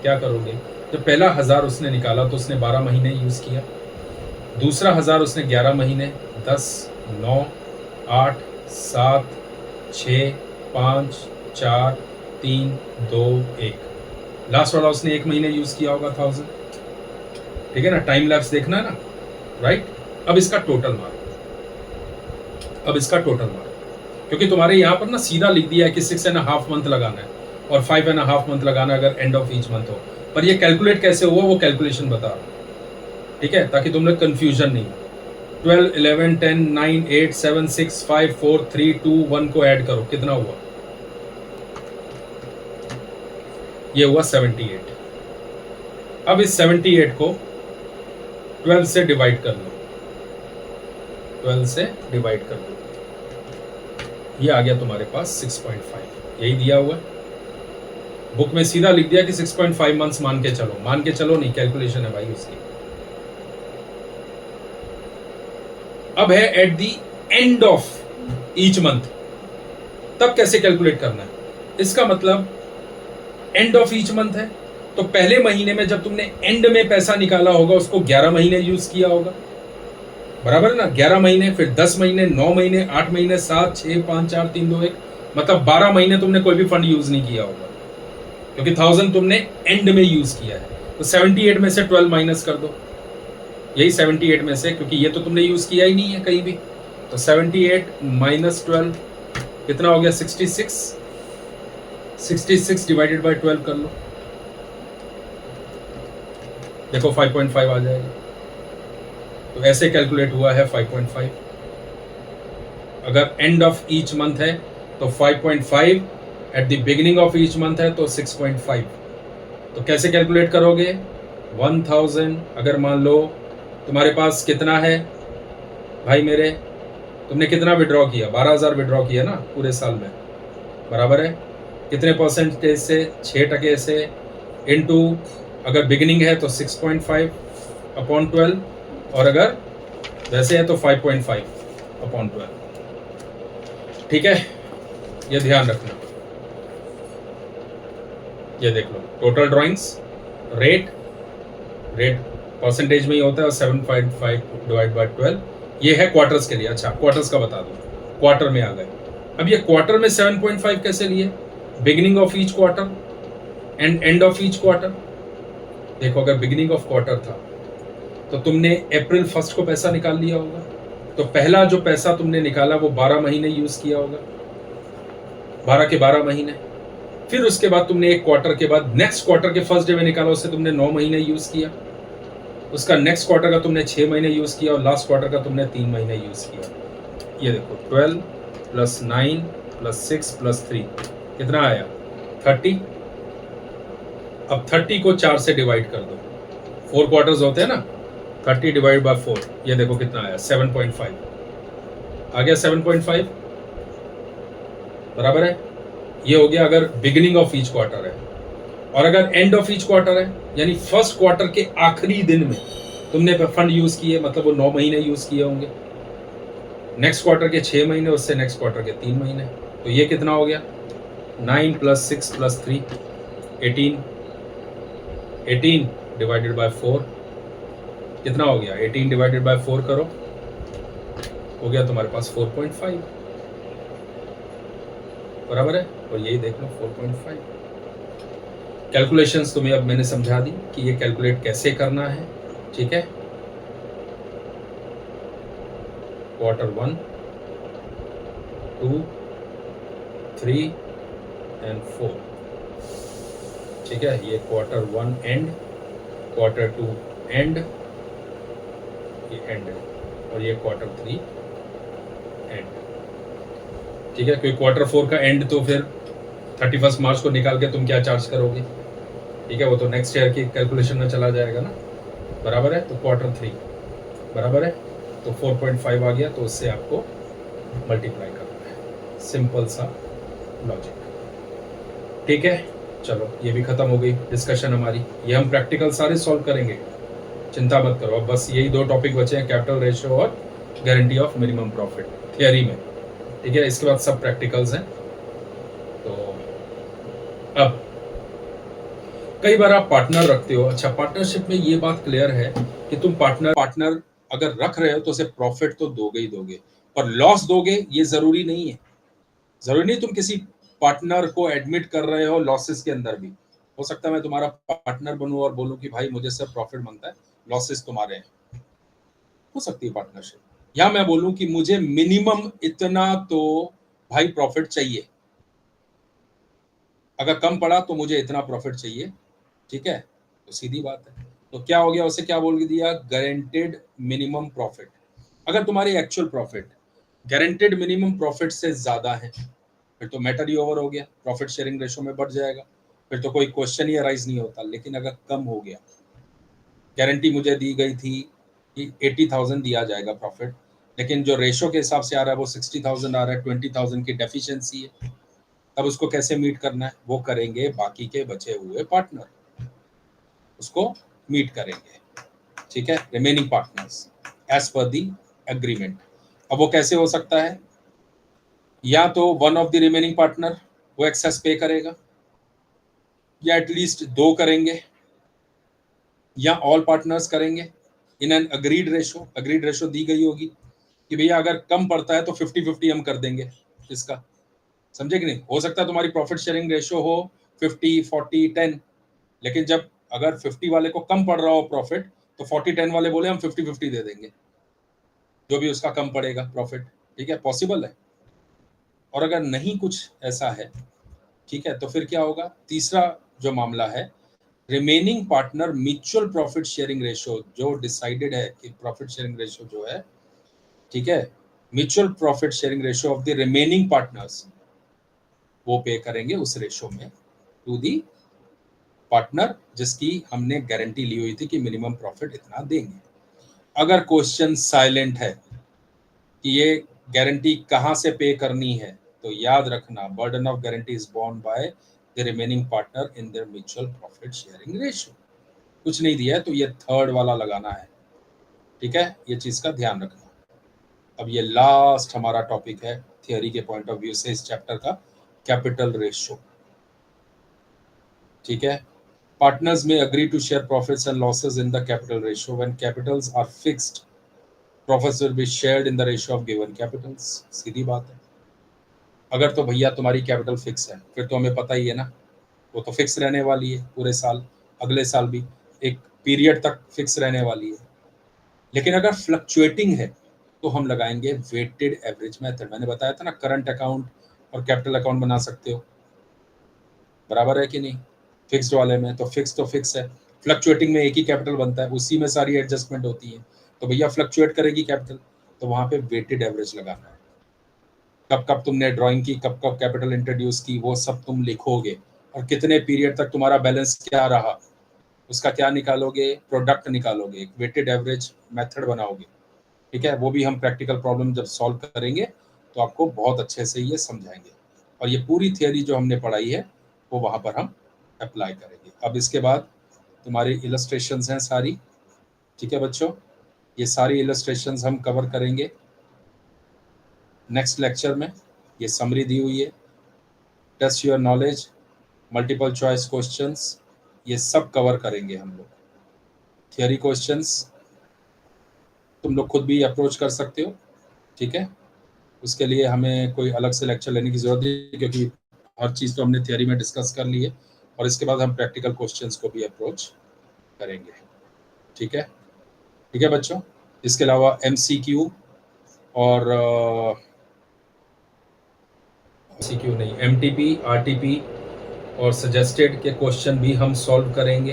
क्या करोगे? जब पहला 1000 उसने निकाला तो उसने 12 महीने यूज किया, दूसरा 1000 उसने 11 महीने, 10 9 8 7 6 5 4 3 2 1, लास्ट वाला उसने 1 महीने यूज किया होगा 1000। ठीक है ना, टाइम लैप्स देखना है ना, राइट। अब इसका टोटल मारो, अब इसका टोटल मारो, क्योंकि तुम्हारे यहाँ पर ना सीधा लिख दिया है कि 6.5 मंथ लगाना है और 5.5 मंथ लगाना अगर एंड ऑफ ईच मंथ हो, पर ये कैलकुलेट कैसे हुआ वो कैलकुलेशन बता रहा हूं। ठीक है, ताकि तुम लोग कंफ्यूजन नहीं। 12 11 10 9 8 7 6 5 4 3 2 1 को ऐड करो, कितना हुआ? ये हुआ 78। अब इस 78 को 12 से डिवाइड कर लो, 12 से डिवाइड कर लो, ये आ गया तुम्हारे पास 6.5। यही दिया हुआ है बुक में, सीधा लिख दिया कि 6.5 मंथ्स मान के चलो। मान के चलो नहीं, कैलकुलेशन है भाई उसकी। अब है at the end of each month, तब कैसे कैलकुलेट करना है? इसका मतलब एंड ऑफ ईच मंथ है, तो पहले महीने में जब तुमने एंड में पैसा निकाला होगा उसको 11 महीने यूज किया होगा, बराबर है ना? 11 महीने, फिर 10 महीने, 9 महीने, 8 महीने, 7, 6, 5, 4, 3, 2, 1, मतलब 12 महीने तुमने कोई भी फंड यूज नहीं किया होगा, क्योंकि 1000 तुमने एंड में यूज किया है। तो 78 में से 12 माइनस कर दो, यही 78 में से, क्योंकि ये तो तुमने यूज किया ही नहीं है कहीं भी। तो 78 माइनस 12 कितना हो गया? 66। 66 डिवाइडेड बाय 12 कर लो, देखो 5.5 आ जाएगा। तो ऐसे कैलकुलेट हुआ है 5.5। अगर एंड ऑफ ईच मंथ है तो 5.5, at the beginning of each month है तो 6.5। तो कैसे कैलकुलेट करोगे? 1000, अगर मान लो तुम्हारे पास कितना है भाई मेरे, तुमने कितना विड्रॉ किया? 12,000 विड्रॉ किया ना पूरे साल में, बराबर है? कितने परसेंटेज से? 6% से, इनटू अगर बिगिनिंग है तो 6.5 अपॉन 12, और अगर वैसे है तो 5.5 अपॉन 12। ठीक है, ये ध्यान रखना। ये देख लो, टोटल ड्राइंग्स, रेट परसेंटेज में ही होता है, और 7.5 डिवाइड बाय 12, ये है क्वार्टर्स के लिए। अच्छा, क्वार्टर्स का बता दो, क्वार्टर में आ गए। अब ये क्वार्टर में 7.5 कैसे लिए? Beginning of each quarter and end of each quarter. देखो, अगर बिगिनिंग ऑफ क्वार्टर था तो तुमने अप्रैल 1 को पैसा निकाल लिया होगा, तो पहला जो पैसा तुमने निकाला वो 12 महीने यूज किया होगा, 12 के 12 महीने। फिर उसके बाद तुमने एक क्वार्टर के बाद नेक्स्ट क्वार्टर के फर्स्ट डे में निकाला, उससे तुमने 9 महीने यूज किया। उसका नेक्स्ट क्वार्टर का तुमने 6 महीने यूज किया, और लास्ट क्वार्टर का तुमने 3 महीने यूज किया। ये देखो, 12 प्लस 9 प्लस 6 प्लस 3 कितना आया? 30। अब 30 को 4 से डिवाइड कर दो, 4 क्वार्टर्स होते हैं ना, 30 डिवाइड बाय 4, ये देखो कितना आया? 7.5 आ गया। 7.5 बराबर है। ये हो गया अगर बिगिनिंग ऑफ ईच क्वार्टर है। और अगर एंड ऑफ ईच क्वार्टर है, यानी फर्स्ट क्वार्टर के आखिरी दिन में तुमने फंड यूज किए, मतलब वो 9 महीने यूज किए होंगे, नेक्स्ट क्वार्टर के 6 महीने, उससे नेक्स्ट क्वार्टर के 3 महीने, तो ये कितना हो गया? 9 प्लस 6 प्लस 3 18। 18 डिवाइडेड बाय 4 कितना हो गया? 18 डिवाइडेड बाय 4 करो, हो गया तुम्हारे पास 4.5, बराबर है। और यही देख लो 4.5। कैलकुलेशंस तुम्हें अब मैंने समझा दी कि ये कैलकुलेट कैसे करना है, ठीक है? क्वार्टर 1, 2, 3 एंड 4, ठीक है? ये क्वार्टर 1 एंड, क्वार्टर 2 एंड, ये एंड, और ये क्वार्टर 3 एंड, ठीक है? क्योंकि क्वार्टर 4 का एंड तो फिर 31 मार्च को निकाल के तुम क्या चार्ज करोगे, ठीक है? वो तो नेक्स्ट ईयर की कैलकुलेशन में चला जाएगा ना, बराबर है? तो क्वार्टर 3 बराबर है, तो 4.5 आ गया, तो उससे आपको मल्टीप्लाई करना है। सिंपल सा लॉजिक, ठीक है? चलो, ये भी खत्म हो गई डिस्कशन हमारी। ये हम प्रैक्टिकल सारे सॉल्व करेंगे, चिंता मत करो। अब बस यही 2 टॉपिक बचे हैं, कैपिटल रेशियो और guarantee of minimum profit theory में, ठीक है? इसके बाद सब प्रैक्टिकल्स हैं। तो अब कई बार आप पार्टनर रखते हो। अच्छा, पार्टनरशिप में ये बात क्लियर है कि तुम पार्टनर अगर रख रहे हो तो उसे प्रॉफिट तो दोगे ही दोगे, पर लॉस दोगे ये जरूरी नहीं है। जरूरी नहीं तुम किसी पार्टनर को एडमिट कर रहे हो लॉसेस के अंदर भी। हो सकता है मैं तुम्हारा पार्टनर बनूं और बोलूं कि भाई मुझे सिर्फ प्रॉफिट बनता है, लॉसेस तुम्हारे हैं। हो सकती है पार्टनरशिप। या मैं बोलूं कि मुझे मिनिमम इतना तो भाई प्रॉफिट चाहिए, अगर कम पड़ा तो मुझे इतना प्रॉफिट चाहिए, ठीक है? तो सीधी बात है। तो क्या हो गया, उसे क्या बोल दिया? Guaranteed minimum profit. अगर तुम्हारी actual profit guaranteed minimum profit से ज्यादा है, फिर तो मैटर ही ओवर हो गया, प्रॉफिट शेयरिंग रेशो में बढ़ जाएगा, फिर तो कोई क्वेश्चन ही अराइज नहीं होता। लेकिन अगर कम हो गया, गारंटी मुझे दी गई थी कि 80,000 दिया जाएगा प्रॉफिट, लेकिन जो रेशो के हिसाब से आ रहा है वो 60,000 आ रहा है, 20,000 की डेफिशिएंसी है, तब उसको कैसे मीट करना है? वो करेंगे बाकी के बचे हुए पार्टनर, उसको मीट करेंगे, ठीक है? Remaining partners as per the agreement. अब वो कैसे हो सकता है? या तो one of the remaining partner वो एक्सेस पे करेगा, या एटलीस्ट 2 करेंगे, या ऑल पार्टनर्स करेंगे in an agreed ratio. Agreed ratio दी गई होगी कि भैया अगर कम पड़ता है तो 50-50 हम कर देंगे इसका, समझे कि नहीं। हो सकता है तुम्हारी प्रॉफिट शेयरिंग रेशो हो 50-40-10, लेकिन जब अगर 50 वाले को कम पड़ रहा हो प्रॉफिट, तो 40-10 वाले बोले हम 50-50 दे देंगे, जो भी उसका कम पड़ेगा प्रॉफिट। ठीक है, पॉसिबल है। और अगर नहीं कुछ ऐसा है, ठीक है, तो फिर क्या होगा। तीसरा जो मामला है, remaining partner mutual profit sharing ratio, जो डिसाइडेड है कि प्रॉफिट शेयरिंग रेशो जो है, ठीक है, mutual profit sharing ratio of the remaining partners, वो पे करेंगे उस रेशो में टू दी पार्टनर जिसकी हमने गारंटी ली हुई थी कि मिनिमम प्रॉफिट इतना देंगे। अगर क्वेश्चन साइलेंट है कि ये गारंटी कहाँ से पे करनी है, तो याद रखना burden of guarantee is borne by the remaining partner in their mutual profit sharing ratio. कुछ नहीं दिया है तो ये थर्ड वाला लगाना है, ठीक है, ये चीज का ध्यान रखना। अब ये लास्ट हमारा टॉपिक है थियोरी के पॉइंट ऑफ व्यू से इस चैप्टर का, कैपिटल रेशियो। ठीक है, partners may agree to share profits and losses in the capital ratio. When capitals are fixed, profits will be shared in the ratio of given capitals. सीधी बात है। अगर तो भैया तुम्हारी कैपिटल फिक्स है, फिर तो हमें पता ही है ना, वो तो फिक्स रहने वाली है पूरे साल, अगले साल भी एक पीरियड तक फिक्स रहने वाली है। लेकिन अगर फ्लक्चुएटिंग है तो हम लगाएंगे वेटेड एवरेज मेथड। मैंने बताया था ना, करंट अकाउंट और कैपिटल अकाउंट बना सकते हो, बराबर है कि नहीं। फिक्स्ड वाले में तो फिक्स है, फ्लक्चुएटिंग में एक ही कैपिटल बनता है, उसी में सारी एडजस्टमेंट होती है। तो भैया फ्लक्चुएट करेगी कैपिटल, तो वहां पे वेटेड एवरेज लगाना है। कब कब तुमने ड्राइंग की, कब कब कैपिटल इंट्रोड्यूस की, वो सब तुम लिखोगे, और कितने पीरियड तक तुम्हारा बैलेंस क्या रहा, उसका क्या निकालोगे, प्रोडक्ट निकालोगे, एक वेटेड एवरेज मेथड बनाओगे। ठीक है, वो भी हम प्रैक्टिकल प्रॉब्लम जब सॉल्व करेंगे तो आपको बहुत अच्छे से ये समझाएंगे, और ये पूरी थियोरी जो हमने पढ़ाई है वो वहां पर हम अप्लाई करेंगे। अब इसके बाद तुम्हारी इलस्ट्रेशंस हैं सारी, ठीक है बच्चों, ये सारी इलस्ट्रेशंस हम कवर करेंगे नेक्स्ट लेक्चर में। ये समरी दी हुई है, test your knowledge, multiple choice questions, ये सब कवर करेंगे हम लोग। थियोरी क्वेश्चंस तुम लोग खुद भी अप्रोच कर सकते हो, ठीक है, उसके लिए हमें कोई अलग से लेक्चर लेने की जरूरत नहीं, क्योंकि हर चीज़ तो हमने थियोरी में डिस्कस कर ली है, और इसके बाद हम प्रैक्टिकल क्वेश्चंस को भी अप्रोच करेंगे। ठीक है, ठीक है बच्चों। इसके अलावा MCQ और MCQ नहीं, MTP, RTP और सजेस्टेड के क्वेश्चन भी हम सॉल्व करेंगे,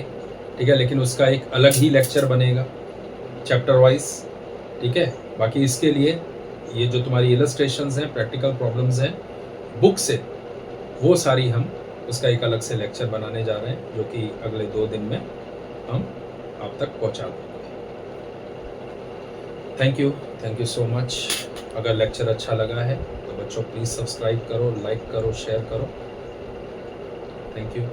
ठीक है, लेकिन उसका एक अलग ही लेक्चर बनेगा चैप्टर वाइज, ठीक है। बाकी इसके लिए ये जो तुम्हारी इलस्ट्रेशंस हैं, प्रैक्टिकल प्रॉब्लम्स हैं बुक से, वो सारी हम उसका एक अलग से लेक्चर बनाने जा रहे हैं, जो कि अगले 2 दिन में हम आप तक पहुंचा देंगे। Thank you so much. अगर लेक्चर अच्छा लगा है तो बच्चों प्लीज़ सब्सक्राइब करो, लाइक करो, शेयर करो। Thank you.